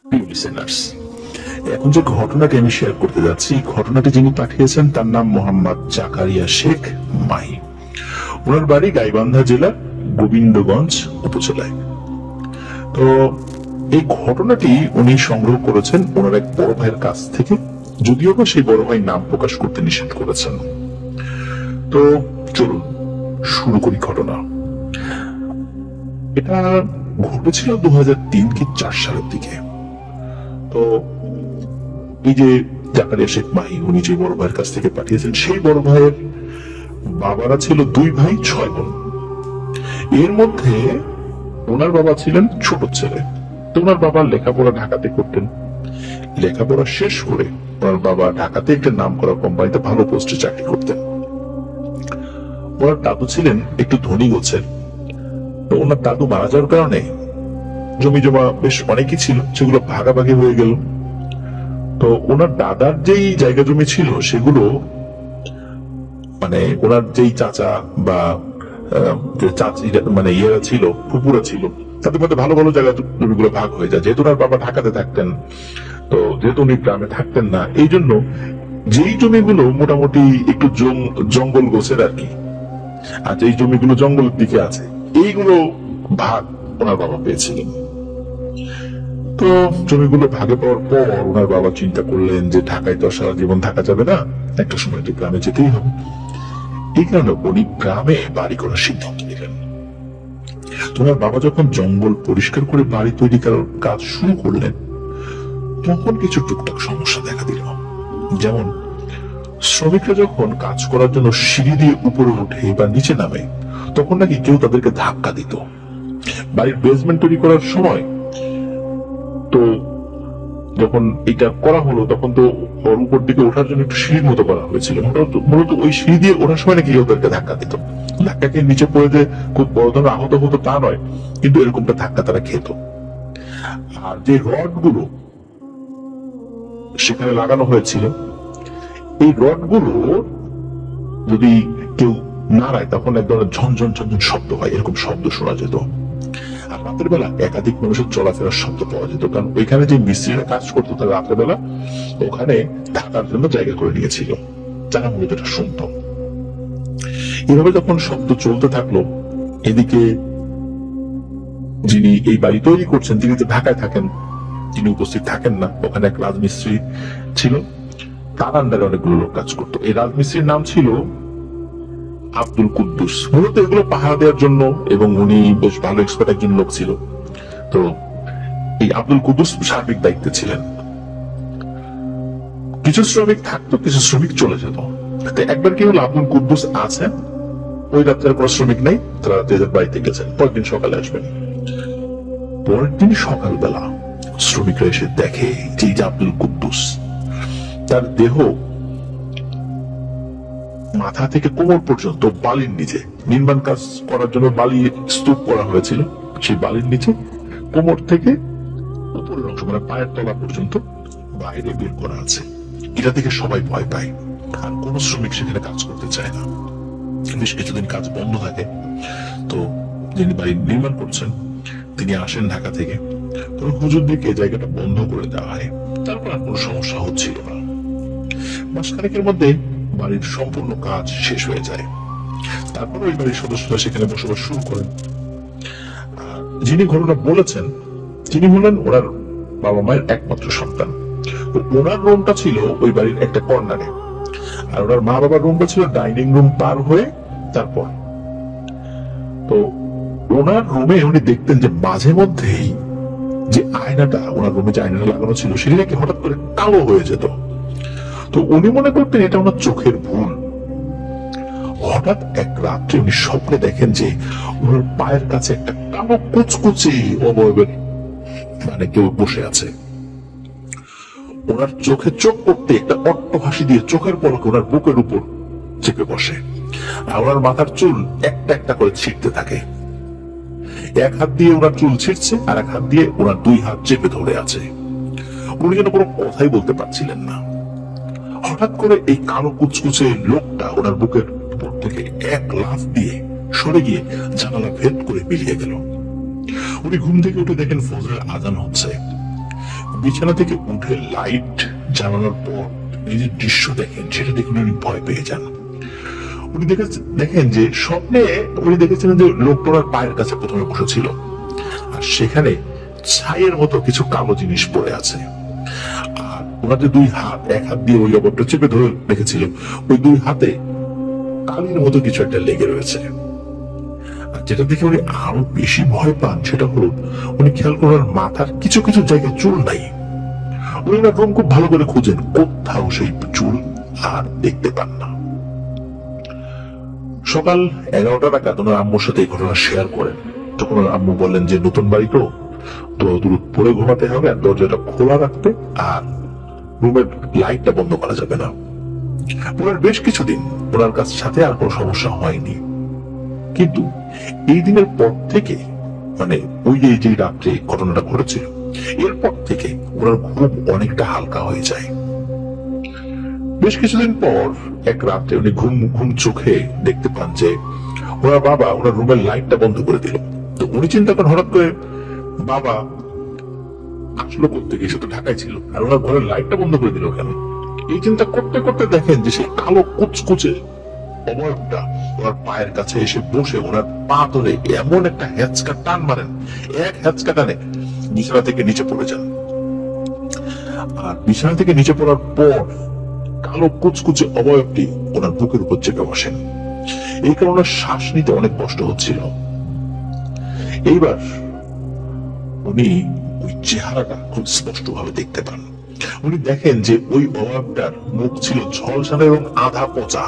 প্রিয় লিসেনার্স, এখন যে ঘটনাটি আমি শেয়ার করতে যাচ্ছি, ঘটনাটি যিনি পাঠিয়েছেন তার নাম মোহাম্মদ জাকারিয়া শেখ মাহি। ওনার বাড়ি গাইবান্ধা জেলার গোবিন্দগঞ্জ উপজেলায়। তো এই ঘটনাটি উনি সংগ্রহ করেছেন ওনার এক বড় ভাইয়ের কাছ থেকে, যদিও বা সেই বড় ভাই নাম প্রকাশ করতে নিষেধ করেছেন। তো চলুন শুরু করি ঘটনা। এটা ঘটেছিল 2003 কি 2004 সালের দিকে। তো এই যে জাকারিয়া শেখ মাহি উনি যে বড় ভাইয়ের কাছ থেকে পাঠিয়েছেন, সেই বড় ভাইয়ের বাবারা ছিল 2 ভাই 6 বোন। এর মধ্যে ওনার বাবা ছিলেন ছোট ছেলে। তো ওনার বাবা লেখাপড়া ঢাকাতে করতেন। লেখাপড়া শেষ করে ওনার বাবা ঢাকাতে একটা নাম করা কোম্পানিতে ভালো পোস্টে চাকরি করতেন। ওনার দাদু ছিলেন একটু ধনী গোছের। তো ওনার দাদু মারা যাওয়ার কারণে জমি জমা বেশ অনেকই ছিল, সেগুলো ভাগাভাগি হয়ে গেল। তো ওনার দাদার যেই জায়গা জমি ছিল সেগুলো মানে ওনার যেই চাচা বা মানে ইয়েরা ছিল, ফুপুরা ছিল, তাদের মধ্যে ভালো ভালো জায়গা জমিগুলো ভাগ হয়ে যায়। যেহেতু ওনার বাবা ঢাকাতে থাকতেন, তো যেহেতু উনি গ্রামে থাকতেন না, এই জন্য যেই জমিগুলো মোটামুটি একটু জঙ্গল গোছের আর কি, আর যেই জমিগুলো জঙ্গলের দিকে আছে, এইগুলো ভাগ ওনার বাবা পেয়েছিলেন। তো জমিগুলো ভাগে পাওয়ার পর ওনার বাবা চিন্তা করলেন যে ঢাকায় তো সারা জীবন থাকা যাবে না, একটা সময় তো গ্রামে যেতেই হবে। এই কারণে উনি গ্রামে বাড়ি করার সিদ্ধান্ত নিলেন। তোমার বাবা যখন জঙ্গল পরিষ্কার করে বাড়ি তৈরি করার কাজ শুরু করলেন, তখন কিছু টুকটাক সমস্যা দেখা দিল। যেমন শ্রমিকরা যখন কাজ করার জন্য সিঁড়ি দিয়ে উপরে উঠে বা নিচে নামে, তখন নাকি কেউ তাদেরকে ধাক্কা দিত। বাড়ির বেসমেন্ট তৈরি করার সময় তো যখন এটা করা হলো, তখন তো ওর উপর দিকে ওঠার জন্য একটু সিঁড়ির মতো করা হয়েছিল। মূলত ওই সিঁড়ি দিয়ে ওঠার সময় নাকি ওদেরকে ধাক্কা দিত। ধাক্কাকে নিচে পড়ে যে খুব বড় ধরনের আহত হতো তা নয়, কিন্তু এরকমটা ধাক্কা তারা খেত। আর যে রড গুলো সেখানে লাগানো হয়েছিল, এই রড গুলো যদি কেউ নাড়ায় তখন এক ধরনের ঝনঝন ঝনঝন শব্দ হয়, এরকম শব্দ শোনা যেত। আর রাতের বেলা একাধিক মানুষের চলাফেরার শব্দ পাওয়া যেত, কারণ ওইখানে যে মিস্ত্রিরা কাজ করতো তারা রাতের বেলা ওখানে থাকার জন্য জায়গা করে নিয়েছিল, যারা মূলত এটা শুনত। এভাবে যখন শব্দ চলতে থাকলো, এদিকে যিনি এই বাড়ি তৈরি করছেন তিনি তো ঢাকায় থাকেন, তিনি উপস্থিত থাকেন না। ওখানে এক রাজমিস্ত্রি ছিল, তার আন্ডারে অনেকগুলো লোক কাজ করতো। এই রাজমিস্ত্রির নাম ছিল আব্দুল কুদ্দুস। মূলত এগুলো পাহারা দেওয়ার জন্য, এবং উনি বেশ ভালো এক্সপার্ট একজন লোক ছিল। তো এই আব্দুল কুদ্দুস সার্বিক দায়িত্বে ছিলেন। কিছু শ্রমিক থাকতো, কিছু শ্রমিক চলে যেত। একবার কি হলো, আব্দুল কুদ্দুস আছেন, ওই রাত্রে কোনো শ্রমিক নেই, তারা যে যার বাড়িতে গেছেন, পরের দিন সকালে আসবেন। পরের দিন সকালবেলা শ্রমিকরা এসে দেখে যে আব্দুল কুদ্দুস, তার দেহ মাথা থেকে কোমর পর্যন্ত বালির নিচে, নির্মাণ কাজ করার জন্য বালি স্তূপ করা হয়েছিল, সেই বালির নিচে কোমর থেকে উপরের অংশ মানে পায়ের তলা পর্যন্ত বাইরে বের করা আছে। এটা থেকে সবাই ভয় পায়, আর কোন শ্রমিক সেখানে কাজ করতে চায় না। বেশ কিছুদিন কাজ বন্ধ থাকে। তো যিনি বাড়ি নির্মাণ করছেন তিনি আসেন ঢাকা থেকে। হুজুর দিকে জায়গাটা বন্ধ করে দেওয়া হয়। তারপর আর কোনো সমস্যা হচ্ছিল না। মাসখানেকের মধ্যে বাড়ির সম্পূর্ণ কাজ শেষ হয়ে যায়। তারপর ওই বাড়ির সদস্যরা সেখানে বসবাস শুরু করেন। যিনি ঘটনা বলেছেন তিনি হলেন ওনার বাবা মায়ের একমাত্র সন্তান। ওনার রুমটা ছিল ওই বাড়ির একটা কর্নারে, আর ওনার মা বাবার রুমটা ছিল ডাইনিং রুম পার হয়ে। তারপর তো ওনার রুমে উনি দেখতেন যে মাঝে মধ্যেই যে আয়নাটা, ওনার রুমে যে আয়নাটা লাগানো ছিল সেটা কি হঠাৎ করে কালো হয়ে যেত। তো উনি মনে করতেন এটা ওনার চোখের ভুল। হঠাৎ এক রাত্রে উনি স্বপ্নে দেখেন যে ওনার পায়ের কাছে একটা কালো কুচকুচে অবয়বের মানে কেউ বসে আছে। ওনার চোখে চোখ পড়তে একটা অট্ট হাসি দিয়ে চোখের পলকে ওনার বুকের উপর চেপে বসে, আর ওনার মাথার চুল একটা একটা করে ছিঁড়তে থাকে। এক হাত দিয়ে ওনার চুল ছিঁড়ছে, আর এক হাত দিয়ে ওনার 2 হাত চেপে ধরে আছে। উনি যেন কোনো কথাই বলতে পারছিলেন না। হঠাৎ করে এই কালো কুচকুচে লোকটা ওনার বুকের উপর থেকে এক লাফ দিয়ে সরে গিয়ে জানালা ভেদ করে মিলিয়ে গেল। উনি ঘুম থেকে উঠে দেখেন ফজরের আজান হচ্ছে। বিছানা থেকে উঠে লাইট জ্বালানোর পর এই যে দৃশ্য দেখেন সেটা দেখে উনি ভয় পেয়ে যান। উনি দেখেন যে স্বপ্নে উনি দেখেছিলেন যে লোকটা ওনার পায়ের কাছে প্রথমে বসেছিল, আর সেখানে ছাইয়ের মতো কিছু কালো জিনিস পড়ে আছে। আর ওনার যে দুই হাত, এক হাত দিয়ে ওই অবয়বটা চেপে ধরে রেখেছিল, ওই দুই হাতে কালির মতো কিছু একটা লেগে রয়েছে। আর যেটা দেখে উনি আরো বেশি ভয় পান সেটা হলো উনি খেয়াল করার মাথার কিছু কিছু জায়গায় চুল নাই। উনি না রুম খুব ভালো করে খুঁজেন, কোথাও সেই চুল আর দেখতে পান না। সকাল 11টা নাগাদ ওনার আম্মুর সাথে এই ঘটনা শেয়ার করেন। তখন ওনার আম্মু বললেন যে নতুন বাড়ি তো দ্রুত পরে ঘুমাতে হবে, আর দরজাটা খোলা রাখতে, আর রুমের লাইটটা বন্ধ করা যাবে না। ওনার বেশ কিছুদিন ওনার কাছ সাথে আর কোনো সমস্যা হয়নি, কিন্তু এই দিনের পর থেকে, মানে ওই যে রাত্রে ঘটনাটা ঘটেছিল, এরপর থেকে ওনার ঘুম অনেকটা হালকা হয়ে যায়। বেশ কিছুদিন পর এক রাতে উনি ঘুম চোখে দেখতে পান যে ওনার বাবা ওনার রুমের লাইটটা বন্ধ করে দিল। তো উনি চিন্তা করেন হঠাৎ করে বাবা আসলো করতে গিয়ে, সে তো ঢাকায় ছিল, আর ওনার ঘরের লাইটটা বন্ধ করে দিল কেন। এই চিন্তা করতে করতে দেখেন যে সেই কালো কুচকুচে অবয়বটা ওনার পায়ের কাছে এসে বসে ওনার পা ধরে এমন একটা হ্যাচকা টান মারেন, এক হ্যাচকা টানে বিছানা থেকে নিচে পড়ে যান। আর বিছানা থেকে নিচে পড়ার পর কালো কুচকুচে অবয়বটি ওনার বুকের উপর চেপে বসেন। এই কারণে শ্বাস নিতে অনেক কষ্ট হচ্ছিল। এইবার উনি ওই চেহারাটা খুব স্পষ্ট ভাবে দেখতে পান। উনি দেখেন যে ওই অবয়বটার মুখ ছিল ঝলসানো এবং আধা পচা।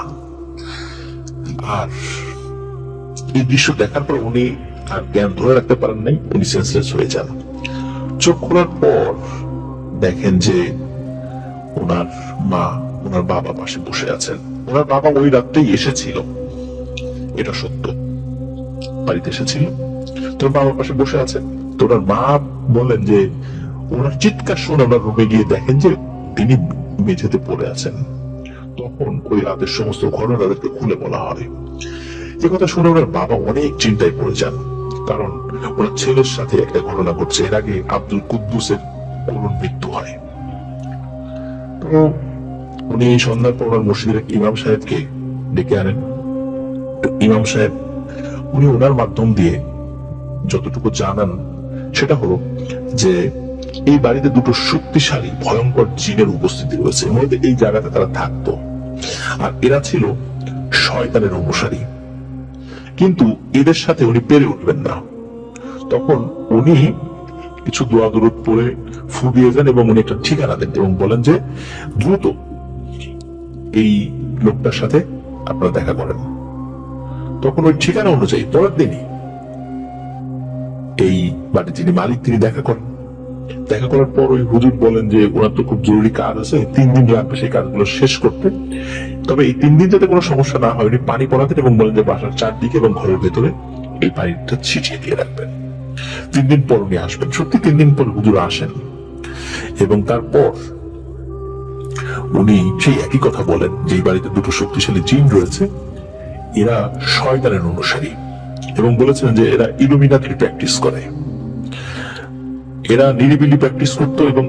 আর এই দৃশ্য দেখার পর উনি আর জ্ঞান ধরে রাখতে পারেন নাই, উনি সেন্সলেস হয়ে যান। চোখ খোলার পর দেখেন যে ওনার মা ওনার বাবা পাশে বসে আছেন। ওনার বাবা ওই রাত্রেই এসেছিল, এটা সত্য, বাড়িতে এসেছিল। তোর বাবার পাশে বসে আছেন। তো ওনার মা বলেন যে ওনার চিৎকার শুনে ওনার রুমে গিয়ে দেখেন যে তিনি মেঝেতে পড়ে আছেন। তখন ওই রাতের সমস্ত ঘটনা তাদেরকে খুলে বলা হয়। এ কথা শুনে ওনার বাবা অনেক চিন্তায় পড়ে যান, কারণ ওনার ছেলের সাথে একটা ঘটনা ঘটছে। এর আগে আব্দুল কুদ্দুসের করুণ মৃত্যু হয়। তো উনি সন্ধ্যার পর ওনার মসজিদের ইমাম সাহেবকে ডেকে আনেন। ইমাম সাহেব উনি ওনার মাধ্যম দিয়ে যতটুকু জানান সেটা হলো যে এই বাড়িতে দুটো শক্তিশালী ভয়ঙ্কর জিনের উপস্থিতি রয়েছে। মূলত এই জায়গাতে তারা থাকতো, আর এরা ছিল শয়তানের অনুসারী, কিন্তু এদের সাথে উনি পেরে উঠবেন না। তখন উনি কিছু দোয়া দরুদ পড়ে ফু দিয়ে যান এবং উনি একটা ঠিকানা দেন এবং বলেন যে দ্রুত এই লোকটার সাথে আপনারা দেখা করেন। তখন ওই ঠিকানা অনুযায়ী পরের দিনই এই বাড়ির যিনি মালিক তিনি দেখা করেন। দেখা করার পর ওই হুজুর বলেন যে ওনার তো খুব জরুরি কাজ আছে, 3 দিন লাগবে সেই কাজগুলো শেষ করতে। তবে এই 3 দিন যাতে কোনো সমস্যা না হয় উনি পানি পড়াতেন এবং বলেন যে বাসার চারদিকে এবং ঘরের ভেতরে এই পানিটা ছিটিয়ে দিয়ে রাখবেন। 3 দিন পর উনি আসবেন। সত্যি 3 দিন পর হুজুর আসেন এবং তারপর উনি সেই একই কথা বলেন যে এই বাড়িতে দুটো শক্তিশালী জিন রয়েছে, এরা শয়তানের অনুসারী, এবং বলেছেন যে এরা ইলুমিনাতির প্র্যাকটিস করে। এরা নিরিবিলি প্র্যাকটিস করতো এবং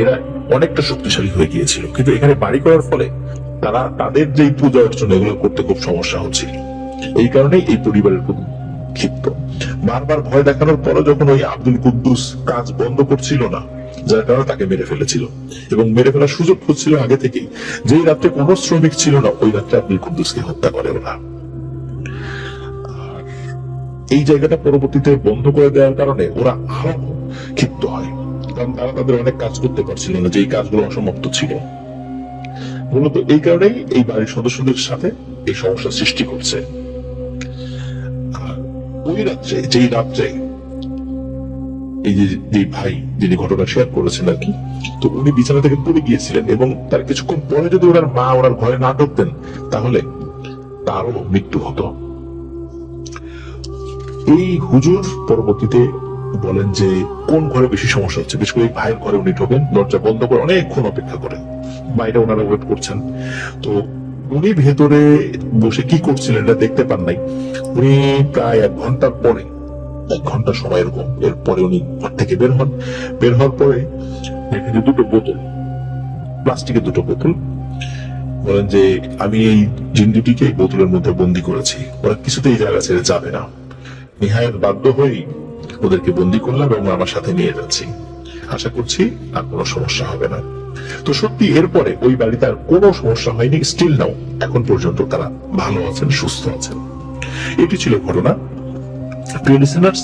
এরা অনেকটা শক্তিশালী হয়ে গিয়েছিল, কিন্তু এখানে বাড়ি করার ফলে তারা তাদের যে পূজা অর্চনা এগুলো করতে খুব সমস্যা হচ্ছিল। এই কারণে এই পরিবারের খুব ক্ষিপ্ত। বারবার ভয় দেখানোর পরে যখন ওই আব্দুল কুদ্দুস কাজ বন্ধ করছিল না, যার কারণে তাকে মেরে ফেলেছিল এবং মেরে ফেলার সুযোগ খুঁজছিল আগে থেকেই। যেই রাত্রে কোনো শ্রমিক ছিল না ওই রাত্রে আব্দুল কুদ্দুসকে হত্যা করে ওরা। এই জায়গাটা পরবর্তীতে বন্ধ করে দেওয়ার কারণে ওরা আরো ক্ষিপ্ত হয়, কারণ তারা তাদের অনেক কাজ করতে পারছিল না, যেই কাজগুলো অসমাপ্ত ছিল। মূলত এই কারণেই এই বাড়ির সদস্যদের সাথে এই সমস্যা সৃষ্টি করছে। আর ওই রাত্রে যেই রাত্রে এই যে ভাই যিনি ঘটনা শেয়ার করেছেন আর কি, তো উনি বিছানা থেকে পড়ে গিয়েছিলেন এবং তার কিছুক্ষণ পরে যদি ওনার মা ওনার ঘরে না ঢুকতেন তাহলে তারও মৃত্যু হতো। এই হুজুর পরবর্তীতে বলেন যে কোন ঘরে বেশি সমস্যা হচ্ছে। বিশেষ করে ভাইয়ের ঘরে উনি ঢোকেন, দরজা বন্ধ করে অনেকক্ষণ অপেক্ষা করেন, বাইরে ওনারা ওয়েট করছেন। তো উনি ভেতরে বসে কি করছিলেন এটা দেখতে পান নাই। উনি প্রায় 1 ঘন্টা পরে 1 ঘন্টা সময় এরকম। এরপরে উনি ঘর থেকে বের হন। বের হওয়ার পরে দেখেন যে 2টো বোতল, প্লাস্টিকের 2টো বোতল। বলেন যে আমি এই জিন দুটিকে এই বোতলের মধ্যে বন্দি করেছি, ওরা কিছুতেই জায়গা ছেড়ে যাবে না। নিহায়াত বাধ্য হয়েই ওদেরকে বন্দি করলাম এবং আমার সাথে নিয়ে যাচ্ছি, আশা করছি আর কোনো সমস্যা হবে না। তো সত্যি এরপরে ওই বাড়িতে আর কোনো সমস্যা হয়নি, স্টিল নাও এখন পর্যন্ত তারা ভালো আছেন, সুস্থ আছেন। এটি ছিল ঘটনা। প্রিয় লিসেনার্স,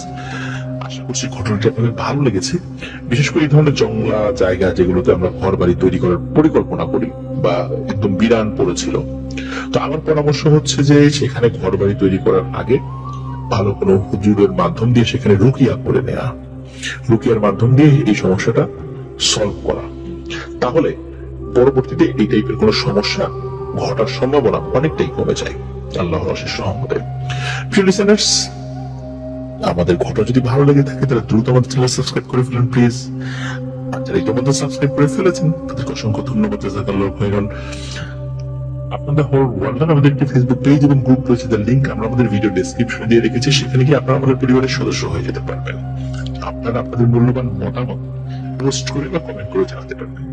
আশা করছি ঘটনাটি আপনাদের ভালো লেগেছে। বিশেষ করে এই ধরনের জঙ্গলা জায়গা যেগুলোতে আমরা ঘর বাড়ি তৈরি করার পরিকল্পনা করি বা একদম বিরান পড়েছিল, তো আমার পরামর্শ হচ্ছে যে সেখানে ঘর বাড়ি তৈরি করার আগে ভালো কোনো হুজুরের মাধ্যম দিয়ে সেখানে রুকিয়া করে নেওয়া, রুকিয়ার মাধ্যম দিয়ে এই সমস্যাটা সলভ করা, তাহলে পরবর্তীতে এই টাইপের কোনো সমস্যা ঘটার সম্ভাবনা অনেকটাই কমে যায় আল্লাহর অশেষ রহমতে। প্রিয় লিসেনার্স, আমাদের ঘটনা যদি ভালো লেগে থাকে তাহলে দ্রুত আমাদের চ্যানেল সাবস্ক্রাইব করে ফেলুন প্লিজ। আর যারা ইতিমধ্যে সাবস্ক্রাইব করে ফেলেছেন তাদেরকে অসংখ্য ধন্যবাদ, জাযাকাল্লাহু খাইরান। আপনাদের হোল ওয়ার্ল্ড আমাদের একটি ফেসবুক পেজ এবং গ্রুপ রয়েছে, যার লিংক আমরা আমাদের ভিডিও ডেসক্রিপশনে দিয়ে রেখেছি, সেখানে গিয়ে আপনারা আমাদের পরিবারের সদস্য হয়ে যেতে পারবেন। আপনারা আপনাদের মূল্যবান মতামত পোস্ট করে বা কমেন্ট করে জানাতে পারবেন।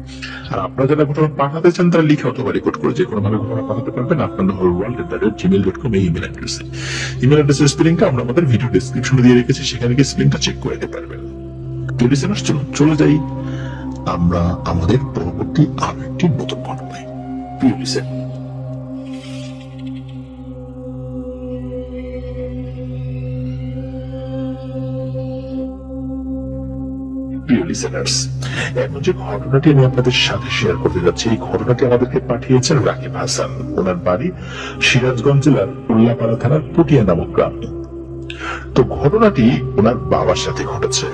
আর আপনারা যারা ঘটনা পাঠাতে চান তারা লিখে অথবা রেকর্ড করে যে কোনো ভাবে ঘটনা পাঠাতে পারবেন আপনাদের হোল ওয়ার্ল্ড@gmail.com এই ইমেল অ্যাড্রেসে। ইমেল অ্যাড্রেসের স্পেলিংটা আমরা আমাদের ভিডিও ডেসক্রিপশনে দিয়ে রেখেছি, সেখানে গিয়ে স্পেলিংটা চেক করে নিতে পারবেন। লিসেনার্স, চলে যাই আমরা আমাদের পরবর্তী আরো একটি নতুন ঘটনায়। প্রিয় লিসেনার্স, এখন যে ঘটনাটি আমি আপনাদের সাথে শেয়ার করতে যাচ্ছি, এই ঘটনাটি আমাদেরকে পাঠিয়েছেন রাকিব হাসান। ওনার বাড়ি সিরাজগঞ্জ জেলার উল্লাপাড়া থানার পুটিয়া নামক গ্রামে। তো ঘটনাটি ওনার বাবার সাথে ঘটেছে।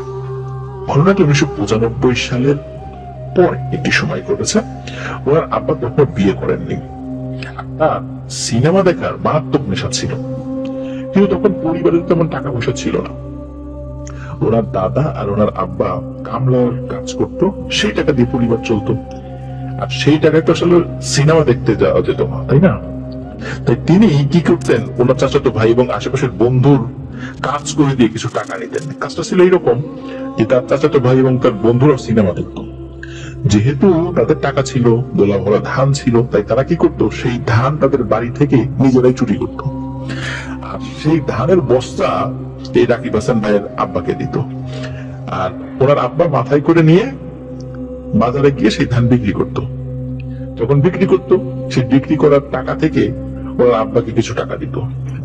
ঘটনাটি 1995 সালের পর একটি সময় ঘটেছে। ওনার আব্বা তখন বিয়ে করেননি, তার সিনেমা দেখার মারাত্মক নেশা ছিল, কিন্তু তখন পরিবারের তেমন টাকা পয়সা ছিল না। ওনার দাদা আর ওনার আব্বা কামলার কাজ করতো, সেই টাকা দিয়ে পরিবার চলতো। আর সেই টাকায় তো আসলে সিনেমা দেখতে যাওয়া যেত না, তাই না? তাই তিনি কি করতেন, ওনার চাচাতো ভাই এবং আশেপাশের বন্ধুর কাজ করে দিয়ে কিছু টাকা নিতেন। কাজটা ছিল এইরকম যে তার চাচাতো ভাই এবং তার বন্ধুরাও সিনেমা দেখতো। যেহেতু তাদের টাকা ছিল, দোলা ভরা ধান ছিল, তাই তারা কি করতো, সেই ধান তাদের বাড়ি থেকে নিজেরাই চুরি করত। আর সেই ধানের বস্তা এই রাকিব হাসান ভাইয়ের আব্বাকে দিত। আর ওনার আব্বা মাথায় করে নিয়ে বাজারে গিয়ে সেই ধান বিক্রি করত। যখন বিক্রি করত, সেই বিক্রি করার টাকা থেকে ওনার আব্বাকে কিছু টাকা দিত।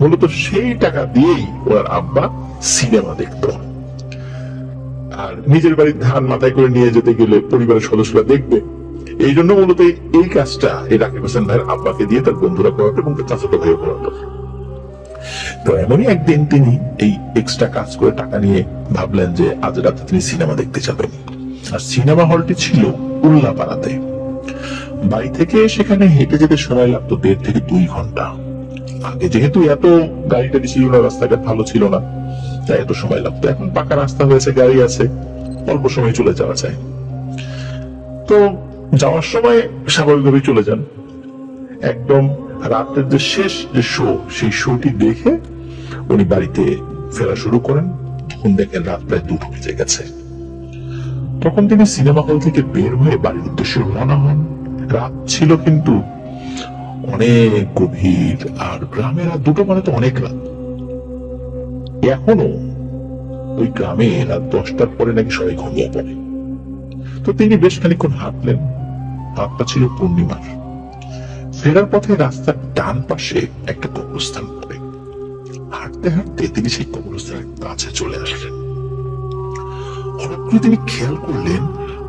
মূলত সেই টাকা দিয়েই ওনার আব্বা সিনেমা দেখত। আর নিজের বাড়ির ধান মাথায় করে নিয়ে যেতে গেলে পরিবারের সদস্যরা দেখবে, এই জন্য মূলত এই কাজটা এই রাকিব হাসান ভাইয়ের আব্বাকে দিয়ে তার বন্ধুরা করাতো এবং তার চাচাতো ভাইও করাতো। তো এমনই একদিন তিনি এই এক্সট্রা কাজ করে টাকা নিয়ে ভাবলেন যে আজ রাতে তিনি সিনেমা দেখতে যাবেন। আর সিনেমা হলটি ছিল উল্লাপাড়াতে। বাড়ি থেকে সেখানে হেঁটে যেতে সময় লাগতো 1.5 থেকে 2 ঘন্টা। আগে যেহেতু এত গাড়ি টাড়ি ছিল না, রাস্তাঘাট ভালো ছিল না, তাই এত সময় লাগতো। এখন পাকা রাস্তা হয়েছে, গাড়ি আছে, অল্প সময় চলে যাওয়া যায়। তো যাওয়ার সময় স্বাভাবিকভাবেই চলে যান। একদম রাতের যে শেষ যে শো, সেই শোটি দেখে উনি বাড়িতে ফেরা শুরু করেন। তখন দেখেন রাত প্রায় 2টা বেজে গেছে। তখন তিনি সিনেমা হল থেকে বের হয়ে বাড়ির উদ্দেশ্যে রওনা হন। রাত ছিল কিন্তু অনেক গভীর, আর গ্রামের রাত 2টা মানে তো অনেক রাত। এখনো ওই গ্রামে রাত 10টার পরে নাকি সবাই ঘুমিয়ে পড়ে। তো তিনি বেশ খানিকক্ষণ হাঁটলেন। রাতটা ছিল পূর্ণিমার। ফেরার পথে রাস্তার ডান পাশে একটা কবরস্থান পড়ে। হাঁটতে হাঁটতে তিনি সেই কবরস্থানের কাছে চলে আসলেন। হঠাৎ করে তিনি খেয়াল করলেন